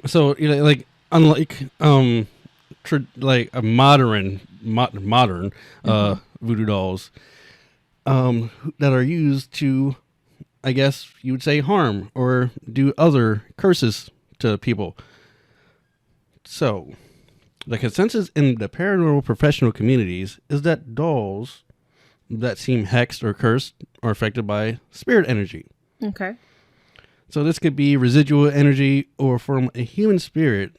Speaker 2: So unlike a modern voodoo dolls that are used to, I guess you would say, harm or do other curses to people. So the consensus in the paranormal professional communities is that dolls that seem hexed or cursed are affected by spirit energy.
Speaker 1: Okay.
Speaker 2: So this could be residual energy or from a human spirit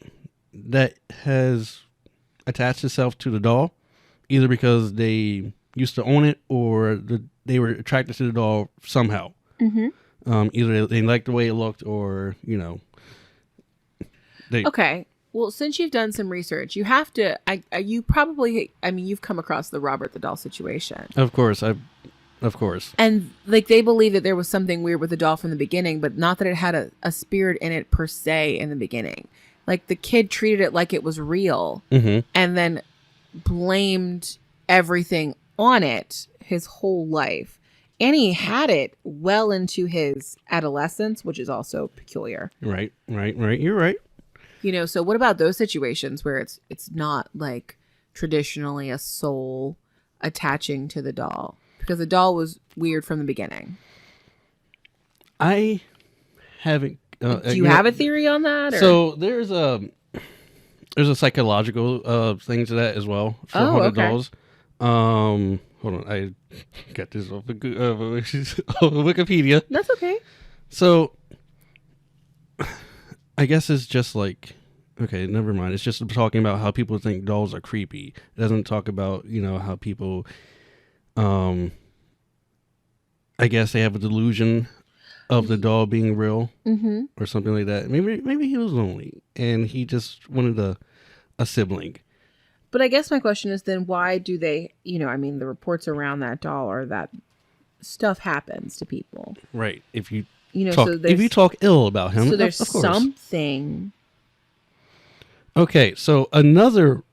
Speaker 2: that has attached itself to the doll, either because they used to own it or they were attracted to the doll somehow.
Speaker 1: Mm-hmm.
Speaker 2: Either they liked the way it looked or,
Speaker 1: Okay. Well, since you've done some research, you have to, you've come across the Robert the doll situation.
Speaker 2: Of course.
Speaker 1: And they believe that there was something weird with the doll from the beginning, but not that it had a spirit in it per se in the beginning. The kid treated it like it was real,
Speaker 2: mm-hmm.
Speaker 1: and then blamed everything on it his whole life. And he had it well into his adolescence, which is also peculiar.
Speaker 2: Right. You're right.
Speaker 1: So what about those situations where it's not traditionally a soul attaching to the doll? Because the doll was weird from the beginning.
Speaker 2: I haven't.
Speaker 1: Do you have a theory on that? Or?
Speaker 2: So there's a psychological thing to that as well for haunted dolls. Hold on, I got this off Wikipedia.
Speaker 1: That's okay.
Speaker 2: So I guess it's just okay, never mind. It's just talking about how people think dolls are creepy. It doesn't talk about how people. I guess they have a delusion of the doll being real,
Speaker 1: mm-hmm.
Speaker 2: or something like that. Maybe he was lonely and he just wanted a sibling.
Speaker 1: But I guess my question is then why do they? The reports around that doll are that stuff happens to people,
Speaker 2: right? If you
Speaker 1: talk,
Speaker 2: if you talk ill about him,
Speaker 1: so there's
Speaker 2: of course.
Speaker 1: something.
Speaker 2: Okay, so another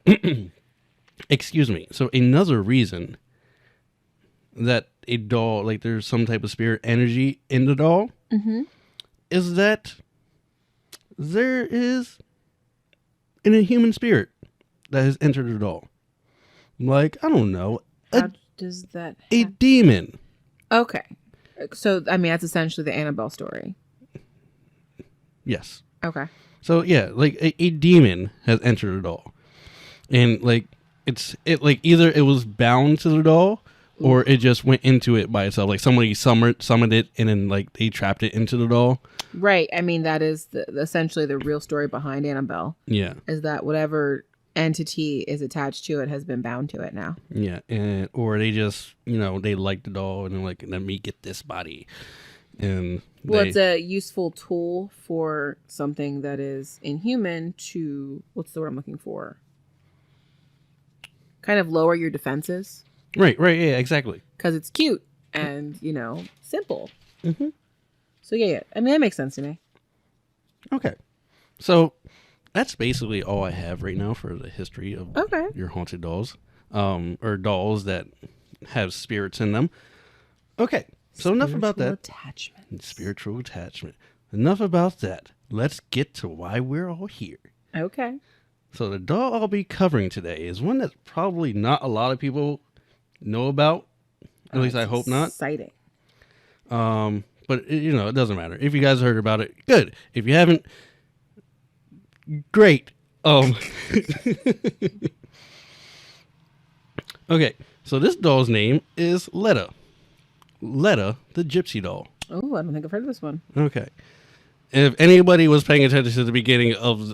Speaker 2: excuse me. So another reason that a doll, like there's some type of spirit energy in the doll, is that there is a human spirit that has entered the doll. Like, I don't know,
Speaker 1: How does that
Speaker 2: a
Speaker 1: happen?
Speaker 2: demon.
Speaker 1: Okay. So, I mean, that's essentially the Annabelle story.
Speaker 2: Yes.
Speaker 1: Okay.
Speaker 2: So yeah, like a demon has entered the doll, and like it like either it was bound to the doll or it just went into it by itself. Like somebody summoned it and then like they trapped it into the doll.
Speaker 1: Right. I mean, that is essentially the real story behind Annabelle.
Speaker 2: Yeah.
Speaker 1: Is that whatever entity is attached to it has been bound to it now.
Speaker 2: Yeah, and or they just they like the doll and they're like, let me get this body, and
Speaker 1: Well, it's a useful tool for something that is inhuman to, what's the word I'm looking for? Kind of lower your defenses.
Speaker 2: right, yeah, exactly.
Speaker 1: Because it's cute and, simple.
Speaker 2: Mm-hmm.
Speaker 1: So, yeah. I mean, that makes sense to me.
Speaker 2: Okay, so that's basically all I have right now for the history of
Speaker 1: Okay.
Speaker 2: your haunted dolls, or dolls that have spirits in them. Okay, so enough about that. Spiritual attachment. Enough about that. Let's get to why we're all here.
Speaker 1: Okay.
Speaker 2: So the doll I'll be covering today is one that probably not a lot of people know about. At least I hope not.
Speaker 1: Exciting.
Speaker 2: But it doesn't matter. If you guys heard about it, good. If you haven't, great. Okay, so this doll's name is Letta. Letta, the gypsy doll.
Speaker 1: Oh, I don't think I've heard of this one.
Speaker 2: Okay. If anybody was paying attention to the beginning of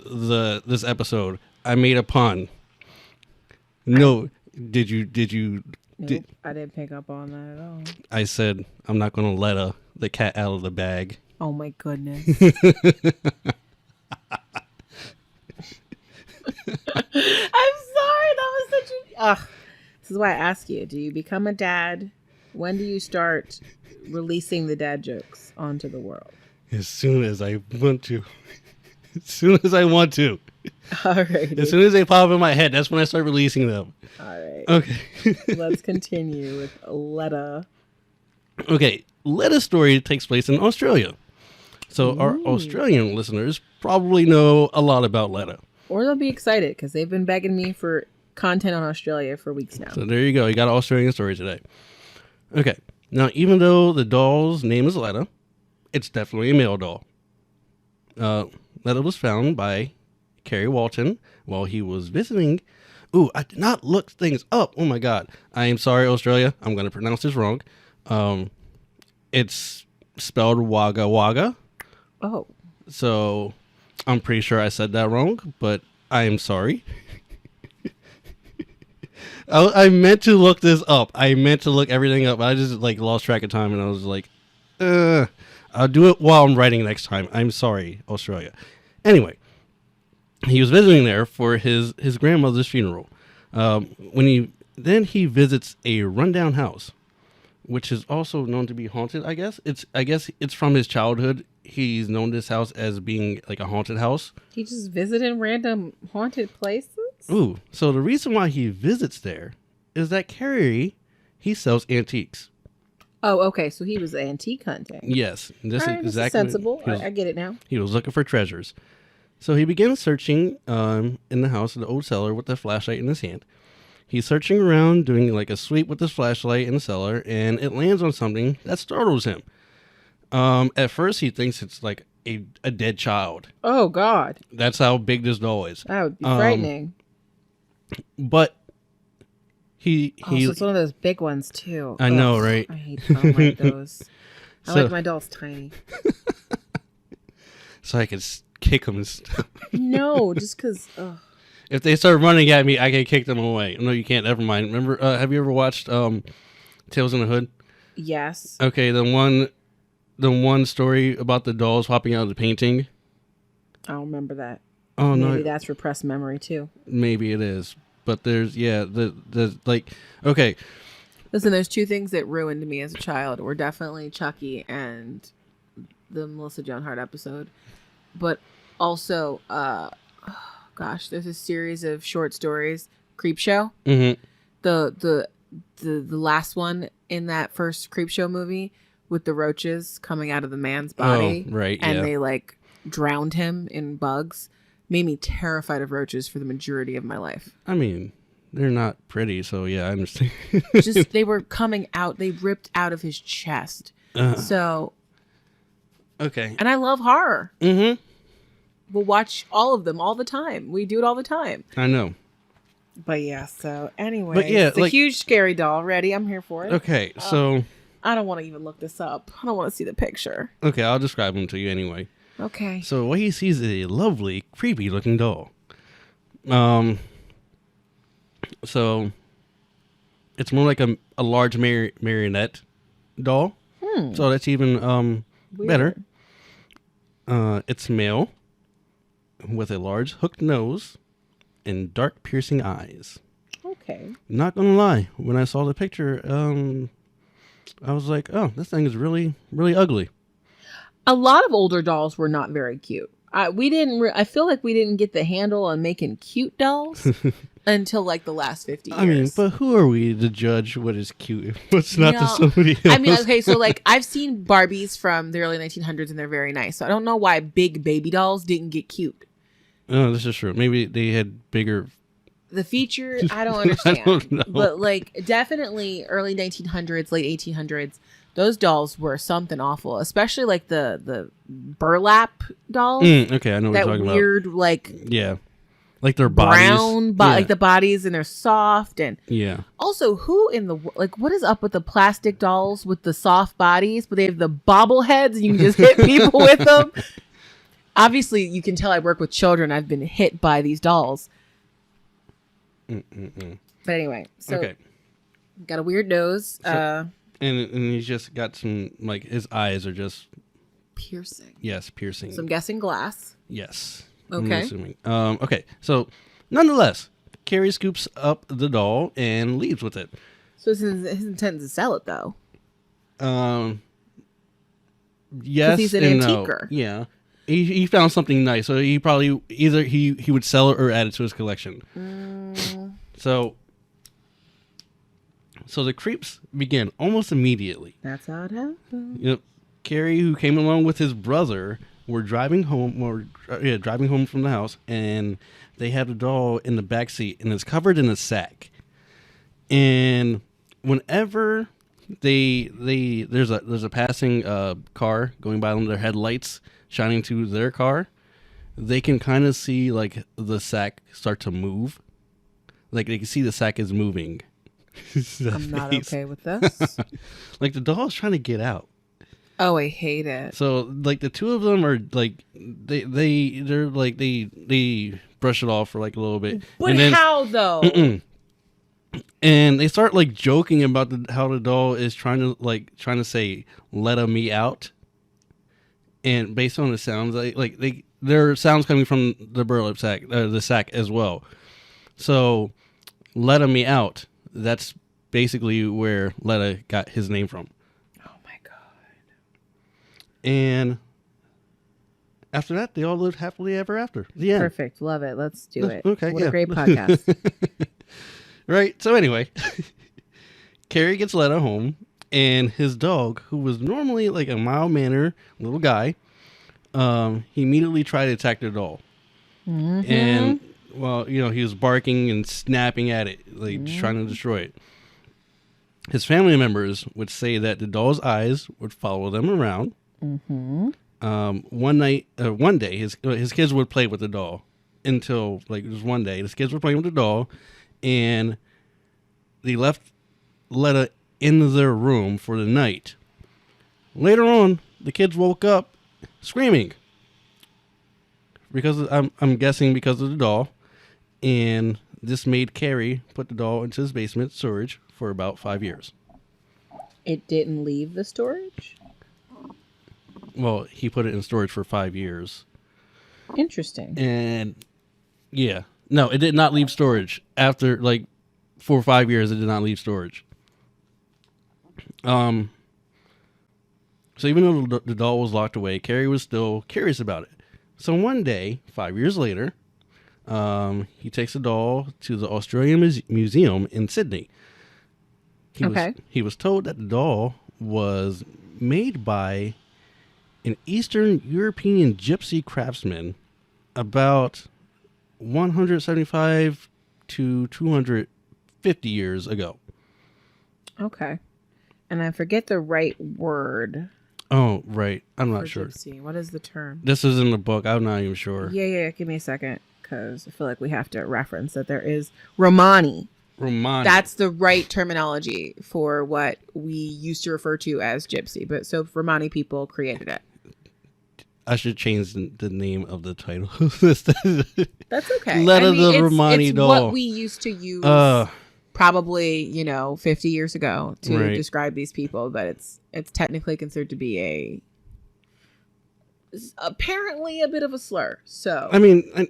Speaker 2: this episode, I made a pun. No, did you?
Speaker 1: Nope, I didn't pick up on that at all.
Speaker 2: I said I'm not going to let the cat out of the bag.
Speaker 1: Oh my goodness. I'm sorry. That was such a. This is why I ask you: do you become a dad? When do you start releasing the dad jokes onto the world?
Speaker 2: As soon as I want to. As soon as I want to.
Speaker 1: All right.
Speaker 2: As soon as they pop in my head, that's when I start releasing them.
Speaker 1: All right.
Speaker 2: Okay.
Speaker 1: Let's continue with Letta.
Speaker 2: Okay. Letta's story takes place in Australia. So our Australian listeners probably know a lot about Letta.
Speaker 1: Or they'll be excited because they've been begging me for content on Australia for weeks now.
Speaker 2: So there you go. You got an Australian story today. Okay. Now, even though the doll's name is Letta, it's definitely a male doll. Letta was found by Kerry Walton while he was visiting. Ooh, I did not look things up. Oh my God. I am sorry, Australia. I'm going to pronounce this wrong. It's spelled Wagga Wagga.
Speaker 1: Oh.
Speaker 2: So I'm pretty sure I said that wrong, but I am sorry. I meant to look this up. I meant to look everything up. I just lost track of time, and I was like, I'll do it while I'm writing next time. I'm sorry, Australia. Anyway, he was visiting there for his grandmother's funeral. Then he visits a rundown house, which is also known to be haunted. I guess it's from his childhood. He's known this house as being like a haunted house.
Speaker 1: He just visited random haunted places?
Speaker 2: Ooh, so the reason why he visits there is that Carrie, he sells antiques.
Speaker 1: Oh, okay. So he was antique hunting.
Speaker 2: Yes, this
Speaker 1: All right,
Speaker 2: is exactly
Speaker 1: sensible. I get it now.
Speaker 2: He was looking for treasures. So he begins searching in the house of the old cellar with the flashlight in his hand. He's searching around, doing like a sweep with his flashlight in the cellar, and it lands on something that startles him. At first, he thinks it's like a dead child.
Speaker 1: Oh, God.
Speaker 2: That's how big this doll is.
Speaker 1: That would be frightening.
Speaker 2: But
Speaker 1: so it's one of those big ones, too.
Speaker 2: I know, right?
Speaker 1: I don't like those. I like my dolls tiny.
Speaker 2: So I could kick them and stuff.
Speaker 1: No, just because...
Speaker 2: If they start running at me, I can kick them away. No, you can't. Never mind. Remember, have you ever watched Tales in the Hood?
Speaker 1: Yes.
Speaker 2: Okay, the one story about the dolls hopping out of the painting.
Speaker 1: I don't remember that.
Speaker 2: Oh, no.
Speaker 1: Maybe that's repressed memory, too.
Speaker 2: Maybe it is. But there's, okay.
Speaker 1: Listen, there's two things that ruined me as a child. Were definitely Chucky and the Melissa Joan Hart episode. But also, gosh, there's a series of short stories, Creepshow.
Speaker 2: Mm-hmm.
Speaker 1: The last one in that first Creepshow movie with the roaches coming out of the man's body.
Speaker 2: Oh, right,
Speaker 1: and
Speaker 2: yeah.
Speaker 1: they like drowned him in bugs. Made me terrified of roaches for the majority of my life.
Speaker 2: I mean, they're not pretty, so yeah, I understand.
Speaker 1: Just they were coming out. They ripped out of his chest. So.
Speaker 2: Okay.
Speaker 1: And I love horror.
Speaker 2: Mm-hmm.
Speaker 1: We'll watch all of them all the time. We do it all the time.
Speaker 2: I know.
Speaker 1: But yeah, so anyway.
Speaker 2: But yeah,
Speaker 1: it's a huge scary doll. Ready? I'm here for it.
Speaker 2: Okay, so.
Speaker 1: I don't want to even look this up. I don't want to see the picture.
Speaker 2: Okay, I'll describe them to you anyway.
Speaker 1: Okay.
Speaker 2: So what he sees is a lovely, creepy looking doll. So it's more like a large marionette doll. So that's even better. It's male with a large hooked nose and dark piercing eyes.
Speaker 1: Okay.
Speaker 2: Not gonna lie, when I saw the picture, I was like, oh, this thing is really, really ugly.
Speaker 1: A lot of older dolls were not very cute. I feel like we didn't get the handle on making cute dolls until like the last 50 years.
Speaker 2: I mean, but who are we to judge what is cute? What's not to somebody else?
Speaker 1: I mean, okay, so like I've seen Barbies from the early 1900s and they're very nice. So I don't know why big baby dolls didn't get cute.
Speaker 2: Oh, this is true. Maybe they had bigger.
Speaker 1: The feature, I don't understand.
Speaker 2: I don't know.
Speaker 1: But like definitely early 1900s, late 1800s, those dolls were something awful, especially like the burlap dolls.
Speaker 2: Okay, I know what
Speaker 1: that
Speaker 2: you're talking
Speaker 1: weird,
Speaker 2: about.
Speaker 1: like
Speaker 2: Yeah, like their bodies.
Speaker 1: Brown, like the bodies, and they're soft. And
Speaker 2: yeah.
Speaker 1: Also, who in the like, what is up with the plastic dolls with the soft bodies, but they have the bobbleheads and you can just hit people with them? Obviously, you can tell I work with children. I've been hit by these dolls. But anyway, so
Speaker 2: Okay.
Speaker 1: Got a weird nose.
Speaker 2: And he's just got some, like, his eyes are just
Speaker 1: piercing.
Speaker 2: Yes, piercing.
Speaker 1: So I'm guessing glass.
Speaker 2: Yes.
Speaker 1: Okay.
Speaker 2: I'm assuming. Okay. So, nonetheless, Carrie scoops up the doll and leaves with it.
Speaker 1: So his intent is to sell it, though.
Speaker 2: Yes,
Speaker 1: he's an antiquer.
Speaker 2: Yeah. He found something nice, so he probably either he would sell it or add it to his collection. So the creeps begin almost immediately.
Speaker 1: That's how it happened.
Speaker 2: Yep. Carrie, who came along with his brother, were driving home from the house, and they had a doll in the back seat, and it's covered in a sack. And whenever there's a passing car going by on their headlights shining to their car, they can kind of see like the sack start to move. Like they can see the sack is moving.
Speaker 1: I'm not okay with this.
Speaker 2: Like the doll's trying to get out.
Speaker 1: Oh, I hate it.
Speaker 2: So like the two of them are like they brush it off for like a little bit.
Speaker 1: But
Speaker 2: and then,
Speaker 1: how though?
Speaker 2: And they start like joking about how the doll is trying to say "let me out," and based on the sounds, there are sounds coming from the burlap sack, the sack as well. So, "let me out." That's basically where Letta got his name from.
Speaker 1: Oh my god!
Speaker 2: And after that, they all lived happily ever after. The end.
Speaker 1: Perfect. Love it. Let's do it.
Speaker 2: Okay.
Speaker 1: What a great podcast.
Speaker 2: Right. So anyway, Carrie gets Letta home, and his dog, who was normally like a mild-mannered little guy, he immediately tried to attack the doll.
Speaker 1: Mm-hmm.
Speaker 2: And well, he was barking and snapping at it, like just trying to destroy it. His family members would say that the doll's eyes would follow them around.
Speaker 1: Mm-hmm.
Speaker 2: One day, his kids would play with the doll until like just one day, his kids were playing with the doll, and they left Letta in their room for the night. Later on, the kids woke up screaming because I'm guessing because of the doll, and this made Carrie put the doll into his basement storage for about 5 years.
Speaker 1: It didn't leave the storage?
Speaker 2: Well, he put it in storage for 5 years.
Speaker 1: Interesting.
Speaker 2: And yeah, no, it did not leave storage after like 4 or 5 years. It did not leave storage. So even though the doll was locked away, Carrie was still curious about it. So one day, 5 years later, He takes the doll to the Australian Museum in Sydney. He was told that the doll was made by an Eastern European gypsy craftsman about 175 to 250 years ago.
Speaker 1: Okay. And I forget the right word.
Speaker 2: Oh, right. I'm not sure.
Speaker 1: Gypsy. What is the term?
Speaker 2: This is in the book. I'm not even sure.
Speaker 1: Yeah. Give me a second, because I feel like we have to reference that there is Romani. That's the right terminology for what we used to refer to as gypsy. But so Romani people created it.
Speaker 2: I should change the name of the title.
Speaker 1: That's okay.
Speaker 2: The Romani
Speaker 1: it's
Speaker 2: doll.
Speaker 1: What we used to use probably, 50 years ago to describe these people, but it's technically considered to be apparently a bit of a slur. So
Speaker 2: I mean,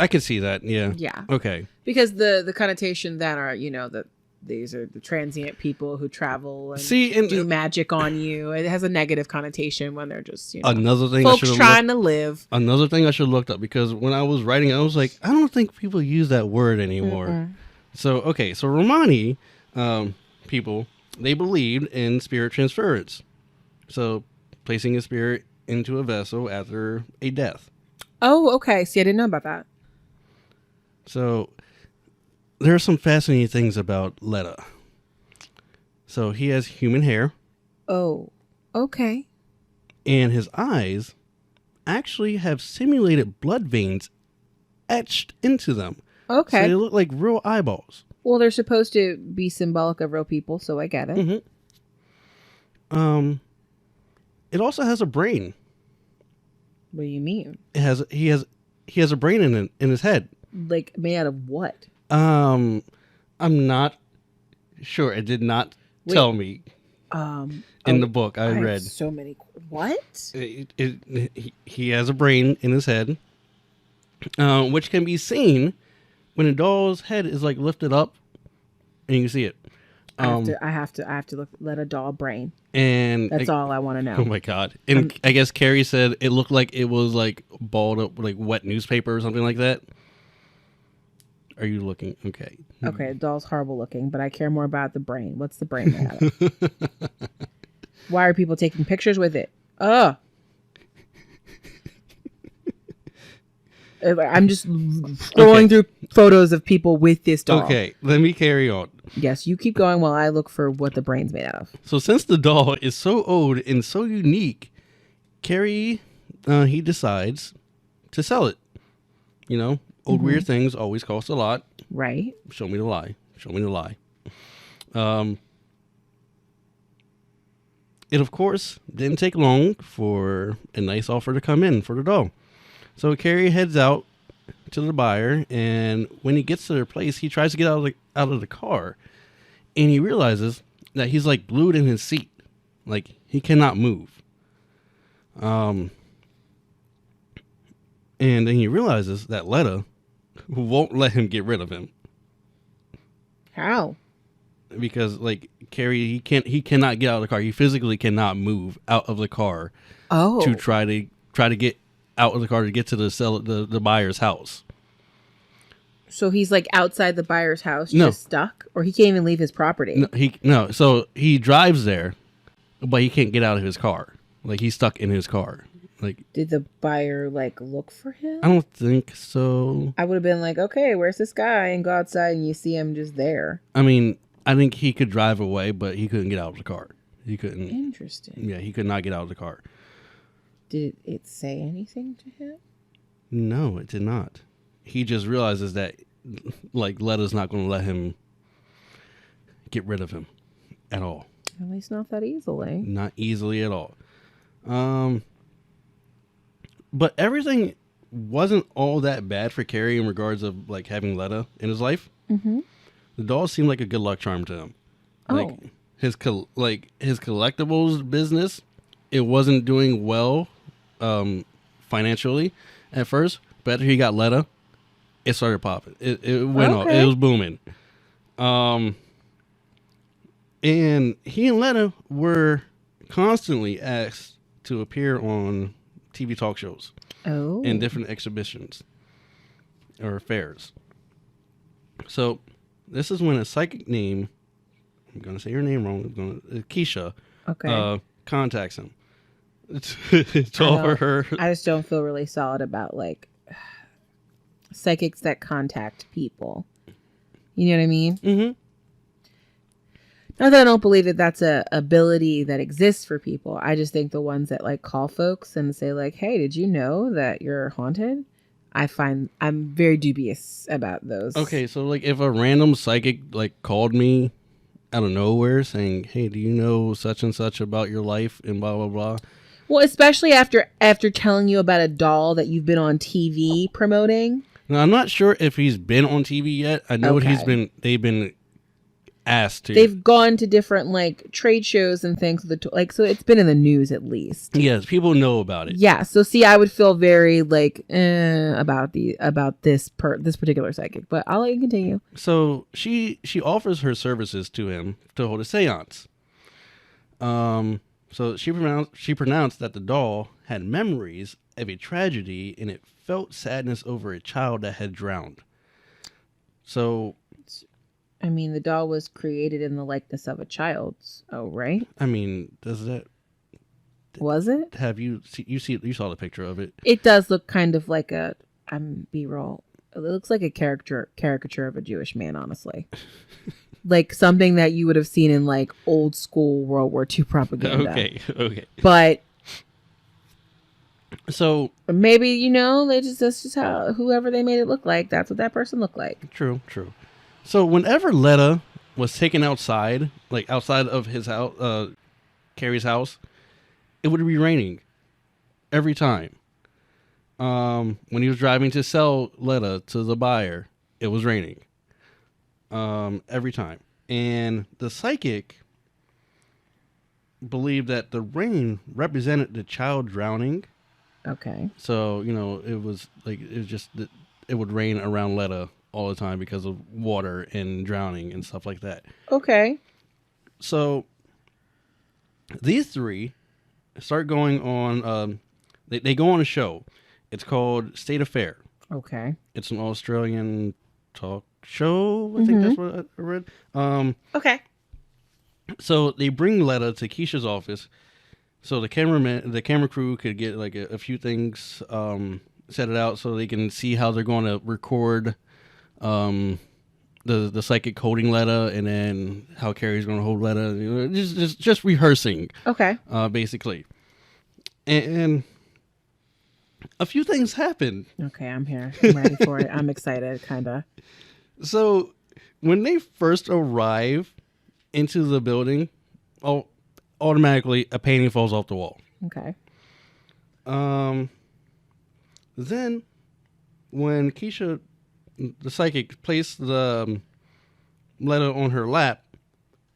Speaker 2: I could see that. Yeah.
Speaker 1: Yeah.
Speaker 2: Okay.
Speaker 1: Because the connotation then are, that these are the transient people who travel and do magic on you. It has a negative connotation when they're just,
Speaker 2: another thing
Speaker 1: folks trying to live.
Speaker 2: Another thing I should have looked up, because when I was writing, I was like, I don't think people use that word anymore. Mm-mm. So Romani people, they believed in spirit transference. So placing a spirit into a vessel after a death.
Speaker 1: Oh, okay. See, I didn't know about that.
Speaker 2: So there are some fascinating things about Letta. So he has human hair.
Speaker 1: Oh, okay.
Speaker 2: And his eyes actually have simulated blood veins etched into them.
Speaker 1: Okay.
Speaker 2: So they look like real eyeballs.
Speaker 1: Well, they're supposed to be symbolic of real people, so I get it.
Speaker 2: Mm-hmm. It also has a brain.
Speaker 1: What do you mean?
Speaker 2: He has a brain in his head.
Speaker 1: Like made out of what?
Speaker 2: I'm not sure. It did not tell me. In the book I read.
Speaker 1: So many. What?
Speaker 2: He has a brain in his head, which can be seen when a doll's head is like lifted up, and you can see it.
Speaker 1: I have to look. Let a doll brain.
Speaker 2: And
Speaker 1: that's all I want to know.
Speaker 2: Oh my god! And I guess Carrie said it looked like it was like balled up, like wet newspaper or something like that. Are you looking? Okay.
Speaker 1: Okay, the doll's horrible looking, but I care more about the brain. What's the brain made out of? Why are people taking pictures with it? Ugh. I'm just scrolling through photos of people with this doll.
Speaker 2: Okay, let me carry on.
Speaker 1: Yes, you keep going while I look for what the brain's made out of.
Speaker 2: So since the doll is so old and so unique, Carrie, he decides to sell it. Old weird things always cost a lot.
Speaker 1: Right.
Speaker 2: Show me the lie. It, of course, didn't take long for a nice offer to come in for the doll. So Carrie heads out to the buyer, and when he gets to their place, he tries to get out of the car, and he realizes that he's like glued in his seat, like he cannot move. And then he realizes that Letta won't let him get rid of him.
Speaker 1: How?
Speaker 2: Because like Carrie, he cannot get out of the car. He physically cannot move out of the car.
Speaker 1: Oh.
Speaker 2: To try to get out of the car to get to the buyer's house.
Speaker 1: So he's like outside the buyer's house, just stuck, or he can't even leave his property.
Speaker 2: No. So he drives there, but he can't get out of his car. Like he's stuck in his car. Like,
Speaker 1: did the buyer like look for him?
Speaker 2: I don't think so.
Speaker 1: I would have been like, okay, where's this guy? And go outside and you see him just there.
Speaker 2: I mean, I think he could drive away, but he couldn't get out of the car. He couldn't.
Speaker 1: Interesting.
Speaker 2: Yeah, he could not get out of the car.
Speaker 1: Did it say anything to him?
Speaker 2: No, it did not. He just realizes that, like, Letta's not going to let him get rid of him at all.
Speaker 1: At least not that easily.
Speaker 2: Not easily at all. But everything wasn't all that bad for Carrie in regards of like having Letta in his life. Mm-hmm. The doll seemed like a good luck charm to him. Like his collectibles business, it wasn't doing well financially at first, but after he got Letta, it started popping. It went off. It was booming. And he and Letta were constantly asked to appear on TV talk shows and different exhibitions. or affairs. So this is when a psychic named, I'm going to say her name wrong, Keisha, contacts him. It's all for her.
Speaker 1: I just don't feel really solid about like psychics that contact people. You know what I mean?
Speaker 2: Mm-hmm.
Speaker 1: Not that I don't believe that that's a ability that exists for people. I just think the ones that like call folks and say like, "Hey, did you know that you're haunted?" I'm very dubious about those.
Speaker 2: Okay, so like if a random psychic like called me out of nowhere saying, "Hey, do you know such and such about your life?" and blah blah blah.
Speaker 1: Well, especially after telling you about a doll that you've been on TV promoting.
Speaker 2: Now, I'm not sure if he's been on TV yet. I know they've been asked to.
Speaker 1: They've gone to different like trade shows and things so it's been in the news at least.
Speaker 2: Yes, people know about it.
Speaker 1: Yeah, so see, I would feel very like about this particular psychic, but I'll let you continue.
Speaker 2: So she offers her services to him to hold a séance. So she pronounced that the doll had memories of a tragedy and it felt sadness over a child that had drowned. So,
Speaker 1: I mean, the doll was created in the likeness of a child's. Oh, right.
Speaker 2: I mean, does that?
Speaker 1: Was it?
Speaker 2: Have you saw the picture of it?
Speaker 1: It does look kind of like B-roll. It looks like a caricature of a Jewish man, honestly. Like something that you would have seen in like old school World War II propaganda.
Speaker 2: Okay.
Speaker 1: But
Speaker 2: so
Speaker 1: maybe, that's just how whoever they made it look like, that's what that person looked like.
Speaker 2: True. So whenever Letta was taken outside, like outside of his house, Carrie's house, it would be raining every time. When he was driving to sell Letta to the buyer, it was raining. Every time. And the psychic believed that the rain represented the child drowning.
Speaker 1: Okay.
Speaker 2: So, it was just that it would rain around Letta all the time because of water and drowning and stuff like that.
Speaker 1: Okay.
Speaker 2: So these three start going on, they go on a show. It's called State Affair.
Speaker 1: Okay.
Speaker 2: It's an Australian talk show. I think that's what I read.
Speaker 1: Okay.
Speaker 2: So they bring Letta to Keisha's office, so the camera crew could get like a few things set it out, so they can see how they're going to record the psychic holding Letta, and then how Carrie's going to hold Letta. Just rehearsing.
Speaker 1: Okay.
Speaker 2: Basically, and a few things happen.
Speaker 1: Okay, I'm here. I'm ready for it. I'm excited, kind of.
Speaker 2: So, when they first arrive into the building, automatically a painting falls off the wall.
Speaker 1: Okay.
Speaker 2: Then, when Keisha, the psychic, placed the letter on her lap,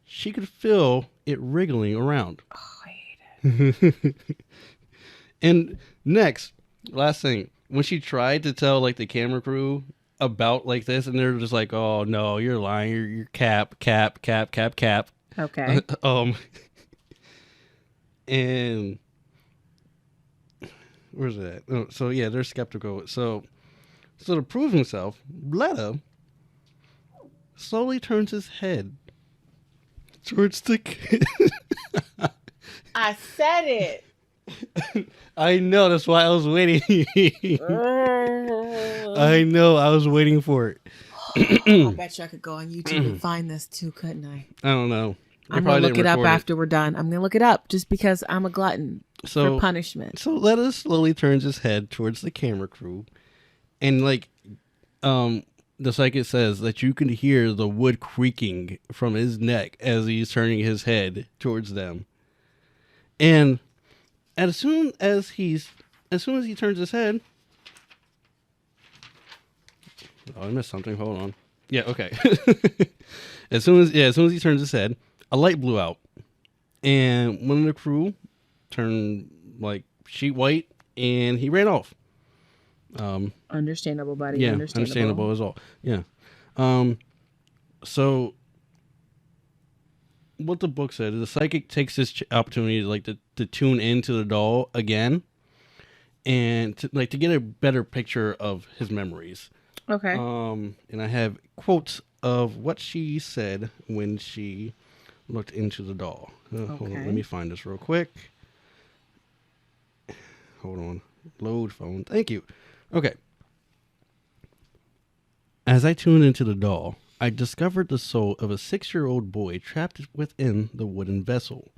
Speaker 2: she could feel it wriggling around.
Speaker 1: Oh, I hate it.
Speaker 2: And next, last thing, when she tried to tell like the camera crew about like this, and they're just like, "Oh no, you're lying. You're cap."
Speaker 1: Okay.
Speaker 2: And where's that? Oh, so yeah, they're skeptical. So to prove himself, Letta slowly turns his head towards the kid.
Speaker 1: I said it.
Speaker 2: I know, that's why I was waiting. I know, I was waiting for it.
Speaker 1: I bet you I could go on YouTube and find this too, couldn't I?
Speaker 2: I don't know.
Speaker 1: I'm going to look it up after we're done. I'm going to look it up just because I'm a glutton for punishment.
Speaker 2: So Letta slowly turns his head towards the camera crew, and like the psychic says that you can hear the wood creaking from his neck as he's turning his head towards them. And as soon as he turns his head, oh, I missed something. Hold on. Yeah, okay. as soon as he turns his head, a light blew out, and one of the crew turned like sheet white, and he ran off.
Speaker 1: Understandable, buddy.
Speaker 2: Yeah, understandable as all. Yeah. So what the book said is the psychic takes this opportunity to tune into the doll again, and to get a better picture of his memories.
Speaker 1: Okay.
Speaker 2: And I have quotes of what she said when she looked into the doll. Hold on, let me find this real quick. Hold on. Load phone. Thank you. Okay. As I tuned into the doll, I discovered the soul of a 6-year-old boy trapped within the wooden vessel.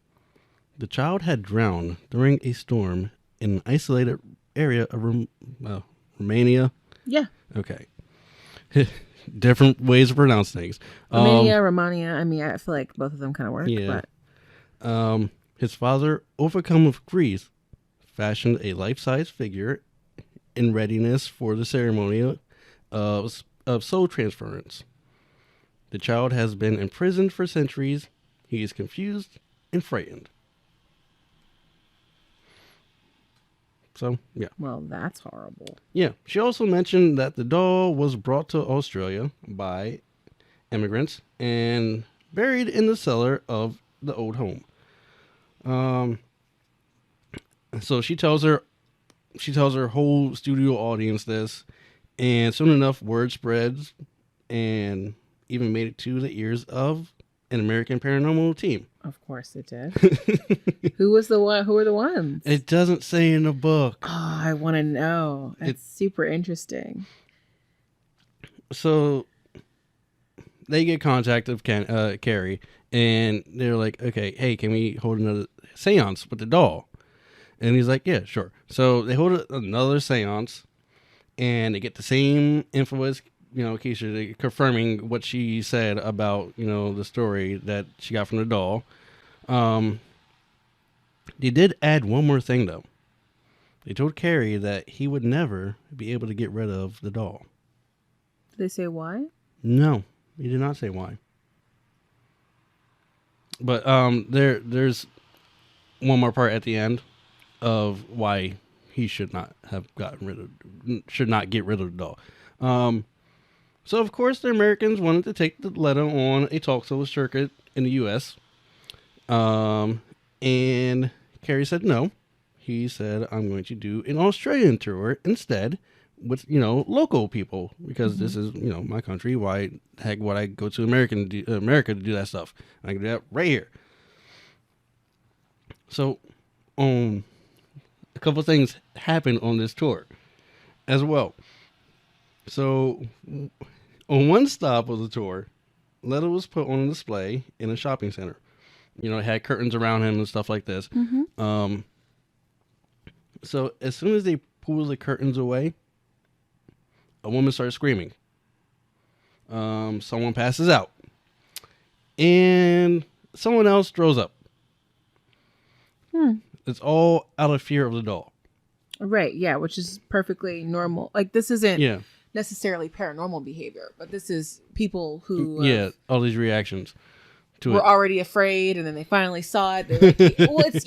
Speaker 2: The child had drowned during a storm in an isolated area of Romania.
Speaker 1: Yeah.
Speaker 2: Okay. Different ways to pronounce things.
Speaker 1: Romania. I mean, I feel like both of them kind of work.
Speaker 2: Yeah.
Speaker 1: But
Speaker 2: His father, overcome with grief, fashioned a life-size figure in readiness for the ceremony of soul transference. The child has been imprisoned for centuries. He is confused and frightened. So, yeah.
Speaker 1: Well, that's horrible.
Speaker 2: Yeah. She also mentioned that the doll was brought to Australia by immigrants and buried in the cellar of the old home. So she tells her whole studio audience this, and soon enough word spreads and even made it to the ears of an American paranormal team.
Speaker 1: Of course it did. Who was the one? Who were the ones?
Speaker 2: It doesn't say in the book.
Speaker 1: Oh, I want to know. It's super interesting.
Speaker 2: So they get contact of Carrie, and they're like, okay, hey, can we hold another seance with the doll? And he's like, yeah, sure. So they hold another seance, and they get the same info as, Keisha, confirming what she said about, the story that she got from the doll. They did add one more thing, though. They told Carrie that he would never be able to get rid of the doll.
Speaker 1: Did they say why?
Speaker 2: No, he did not say why. But there's one more part at the end of why he should not get rid of the doll. So of course the Americans wanted to take the letter on a talk show circuit in the U.S. And Carrie said no. He said, I'm going to do an Australian tour instead with, local people, because this is, my country. Why the heck would I go to America to do that stuff? I can do that right here. So, a couple things happened on this tour as well. So, on one stop of the tour, Leto was put on display in a shopping center. It had curtains around him and stuff like this.
Speaker 1: Mm-hmm.
Speaker 2: So as soon as they pull the curtains away, a woman starts screaming. Someone passes out. And someone else throws up. It's all out of fear of the doll.
Speaker 1: Right, yeah, which is perfectly normal. Like, this isn't necessarily paranormal behavior, but this is people who...
Speaker 2: all these reactions to
Speaker 1: were
Speaker 2: it.
Speaker 1: Already afraid, and then they finally saw it. They're like, well, it's,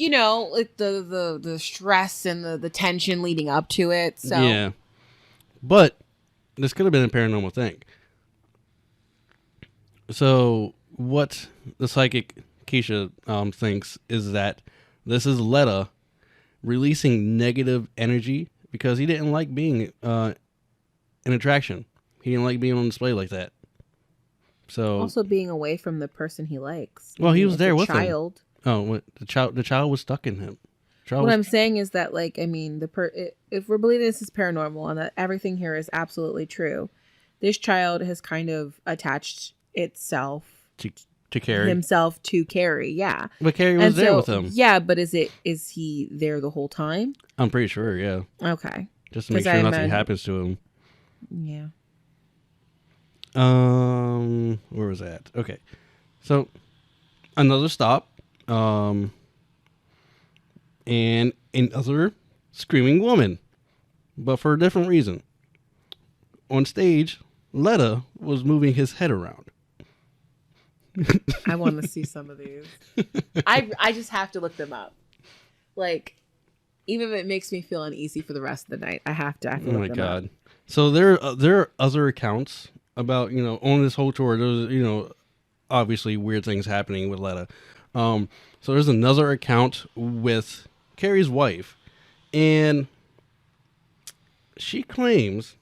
Speaker 1: like the stress and the tension leading up to it. So
Speaker 2: yeah. But this could have been a paranormal thing. So what the psychic Keisha thinks is that this is Letta releasing negative energy because he didn't like being an attraction. He didn't like being on display like that. So
Speaker 1: also being away from the person he likes.
Speaker 2: Well, he was there with
Speaker 1: him.
Speaker 2: Oh, what, the child was stuck in him.
Speaker 1: What I'm saying is that, like, I mean, if we're believing this is paranormal and that everything here is absolutely true, this child has kind of attached itself
Speaker 2: to Carrie,
Speaker 1: himself to Carrie. Yeah,
Speaker 2: but Carrie was there with him.
Speaker 1: Yeah, but is he there the whole time?
Speaker 2: I'm pretty sure. Yeah.
Speaker 1: Okay.
Speaker 2: Just to make sure nothing happens to him.
Speaker 1: Yeah.
Speaker 2: Where was that? Okay. So another stop. And another screaming woman. But for a different reason. On stage, Letta was moving his head around.
Speaker 1: I want to see some of these. I just have to look them up. Like, even if it makes me feel uneasy for the rest of the night, I have to look them up. Oh my God.
Speaker 2: So there are other accounts about, on this whole tour, there's, obviously weird things happening with Letta. So there's another account with Carrie's wife, and she claims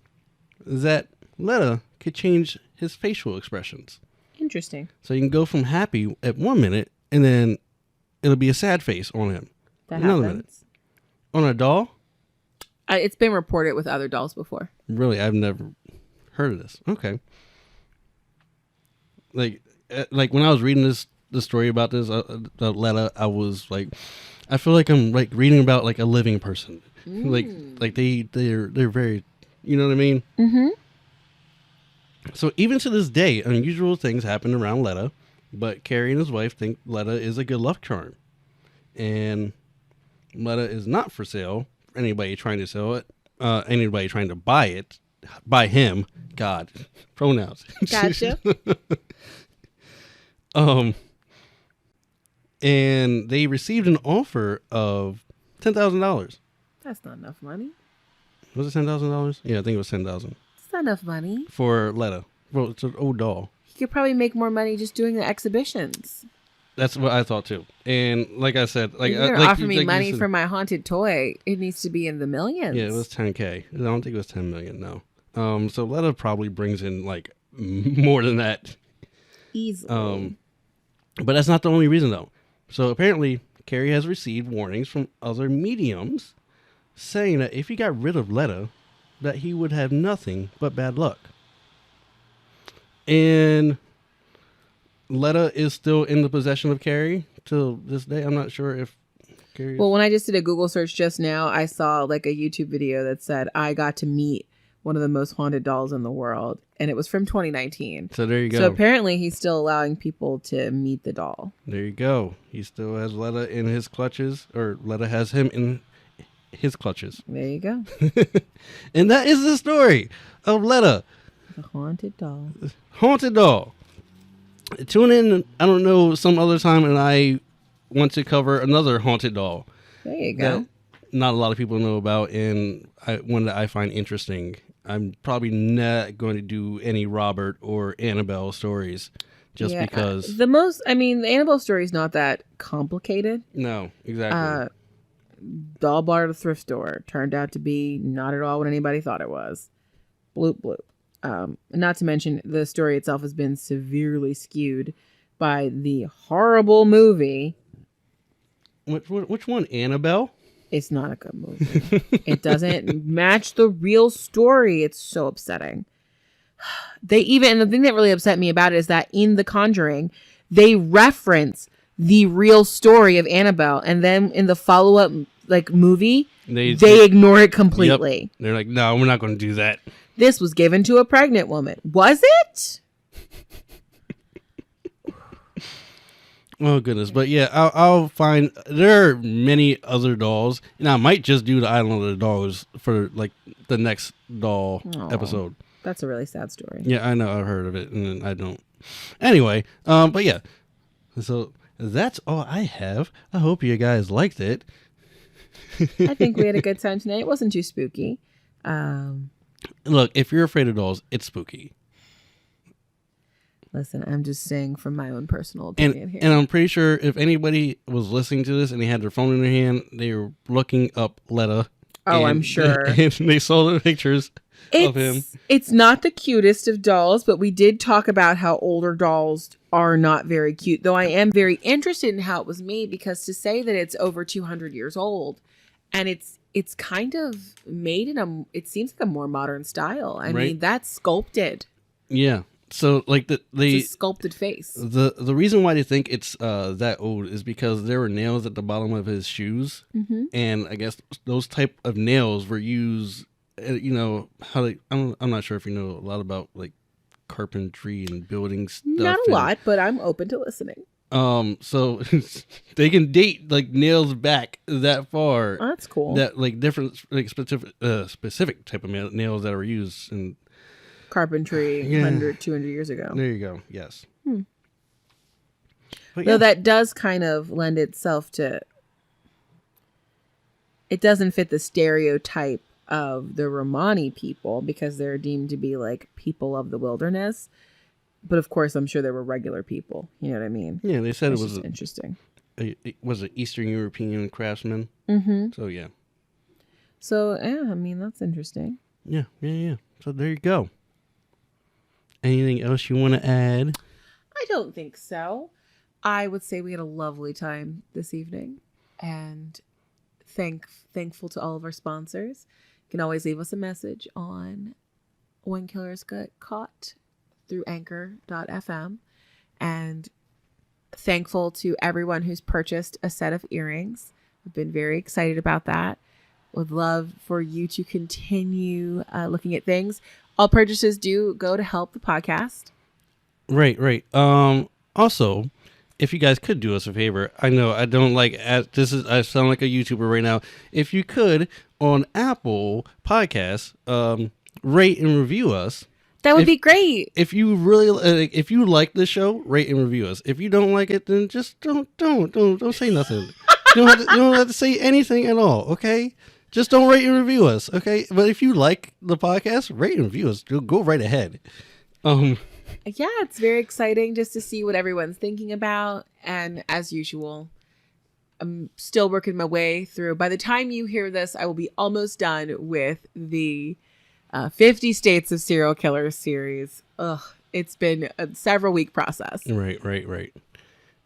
Speaker 2: that Letta could change his facial expressions.
Speaker 1: Interesting.
Speaker 2: So you can go from happy at 1 minute, and then it'll be a sad face on him.
Speaker 1: That
Speaker 2: Another
Speaker 1: happens.
Speaker 2: minute. On a doll?
Speaker 1: It's been reported with other dolls before.
Speaker 2: Really, I've never heard of this. Okay. Like when I was reading the story about this Letta, I was like, I feel like I'm like reading about like a living person. Like they're very, you know what I mean?
Speaker 1: Mm-hmm.
Speaker 2: So even to this day, unusual things happen around Letta, but Carrie and his wife think Letta is a good luck charm. And Letta is not for sale for anybody trying to sell it, anybody trying to buy it, by him. God, pronouns.
Speaker 1: Gotcha.
Speaker 2: And they received an offer of $10,000.
Speaker 1: That's not enough money.
Speaker 2: Was it $10,000? Yeah, I think it was $10,000
Speaker 1: It's not enough money.
Speaker 2: for Letta. Well, it's an old doll.
Speaker 1: You could probably make more money just doing the exhibitions.
Speaker 2: That's what I thought too. And like I said, like
Speaker 1: You're gonna offer me money for my haunted toy. It needs to be in the millions.
Speaker 2: Yeah, it was $10K. I don't think it was $10 million. No. So Letta probably brings in like more than that.
Speaker 1: Easily.
Speaker 2: But that's not the only reason though. So apparently, Carrie has received warnings from other mediums saying that if he got rid of Letta, that he would have nothing but bad luck. And Letta is still in the possession of Carrie till this day. I'm not sure if Carrie.
Speaker 1: Well, when I just did a Google search just now, I saw like a YouTube video that said I got to meet one of the most haunted dolls in the world, and it was from 2019.
Speaker 2: So there you go.
Speaker 1: So apparently he's still allowing people to meet the doll.
Speaker 2: There you go. He still has Letta in his clutches, or Letta has him in his clutches.
Speaker 1: There you go.
Speaker 2: And that is the story of Letta.
Speaker 1: The haunted doll.
Speaker 2: Haunted doll. Tune in, I don't know, some other time, and I want to cover another haunted doll.
Speaker 1: There you go.
Speaker 2: That not a lot of people know about, and one that I find interesting. I'm probably not going to do any Robert or Annabelle stories just because.
Speaker 1: The Annabelle story is not that complicated.
Speaker 2: No, exactly.
Speaker 1: Doll bar at a thrift store turned out to be not at all what anybody thought it was. Bloop, bloop. Not to mention the story itself has been severely skewed by the horrible movie.
Speaker 2: Which one? Annabelle?
Speaker 1: It's not a good movie. It doesn't match the real story. It's so upsetting. And the thing that really upset me about it is that in The Conjuring, they reference the real story of Annabelle, and then in the follow-up movie, they ignore it completely.
Speaker 2: Yep. They're like, no, we're not going to do that.
Speaker 1: This was given to a pregnant woman. Was it?
Speaker 2: Oh, goodness. But yeah, I'll find, there are many other dolls, and I might just do the Island of the Dolls for like the next doll episode.
Speaker 1: That's a really sad story.
Speaker 2: Yeah, I know. I've heard of it, and I don't. Anyway, but yeah. So that's all I have. I hope you guys liked it.
Speaker 1: I think we had a good time tonight. It wasn't too spooky.
Speaker 2: Look, if you're afraid of dolls, it's spooky.
Speaker 1: Listen, I'm just saying from my own personal opinion here.
Speaker 2: And I'm pretty sure if anybody was listening to this and they had their phone in their hand, they were looking up Letta.
Speaker 1: Oh, I'm sure.
Speaker 2: And they saw the pictures of him.
Speaker 1: It's not the cutest of dolls, but we did talk about how older dolls are not very cute. Though I am very interested in how it was made, because to say that it's over 200 years old and it's kind of made in it seems like a more modern style. I mean, that's sculpted.
Speaker 2: Yeah. So like it's
Speaker 1: a sculpted face.
Speaker 2: The reason why they think it's that old is because there were nails at the bottom of his shoes, and I guess those type of nails were used. You know how they. I'm not sure if you know a lot about like carpentry and building stuff.
Speaker 1: Not a lot, but I'm open to listening.
Speaker 2: So they can date like nails back that far.
Speaker 1: Oh, that's cool.
Speaker 2: That like different like specific type of nails that were used in
Speaker 1: carpentry 100, 200 years ago.
Speaker 2: There you go. Yes.
Speaker 1: Though that does kind of lend itself to, it doesn't fit the stereotype of the Romani people because they're deemed to be like people of the wilderness. But of course, I'm sure there were regular people. You know what I mean?
Speaker 2: Yeah, they said it was
Speaker 1: interesting.
Speaker 2: It was an Eastern European craftsman. So yeah.
Speaker 1: So yeah, I mean that's interesting.
Speaker 2: Yeah. So there you go. Anything else you want to add?
Speaker 1: I don't think so. I would say we had a lovely time this evening, and thankful to all of our sponsors. You can always leave us a message on When Killers Get Caught through anchor.fm, and thankful to everyone who's purchased a set of earrings. I've been very excited about that. Would love for you to continue looking at things. All purchases do go to help the podcast.
Speaker 2: Right. Also, if you guys could do us a favor, I know I don't like I sound like a YouTuber right now. If you could on Apple Podcasts, rate and review us.
Speaker 1: That would be great.
Speaker 2: If you really, if you like the show, rate and review us. If you don't like it, then just don't say nothing. You don't have to say anything at all. Okay, just don't rate and review us. Okay, but if you like the podcast, rate and review us. Go right ahead.
Speaker 1: Yeah, it's very exciting just to see what everyone's thinking about. And as usual, I'm still working my way through. By the time you hear this, I will be almost done with the 50 States of Serial Killers series. Ugh, it's been a several week process.
Speaker 2: Right.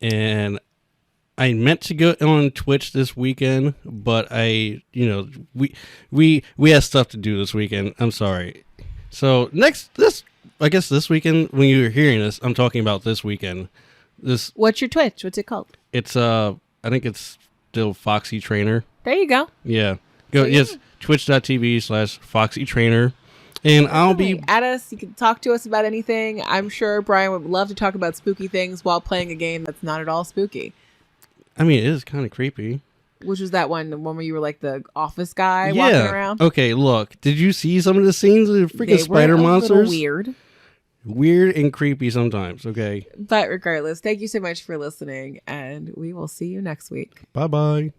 Speaker 2: And I meant to go on Twitch this weekend, but we had stuff to do this weekend. I'm sorry. So I guess this weekend, when you're hearing this, I'm talking about this weekend.
Speaker 1: What's your Twitch? What's it called?
Speaker 2: It's I think it's still Foxy Trainer.
Speaker 1: There you go.
Speaker 2: Yeah. Yes, twitch.tv/Foxy Trainer. And I'll be
Speaker 1: at us. You can talk to us about anything. I'm sure Brian would love to talk about spooky things while playing a game that's not at all spooky.
Speaker 2: I mean, it is kind of creepy.
Speaker 1: Which was that one? The one where you were like the office guy walking around?
Speaker 2: Okay, look. Did you see some of the scenes of the freaking spider monsters?
Speaker 1: Weird.
Speaker 2: Weird and creepy sometimes, okay?
Speaker 1: But regardless, thank you so much for listening, and we will see you next week.
Speaker 2: Bye-bye.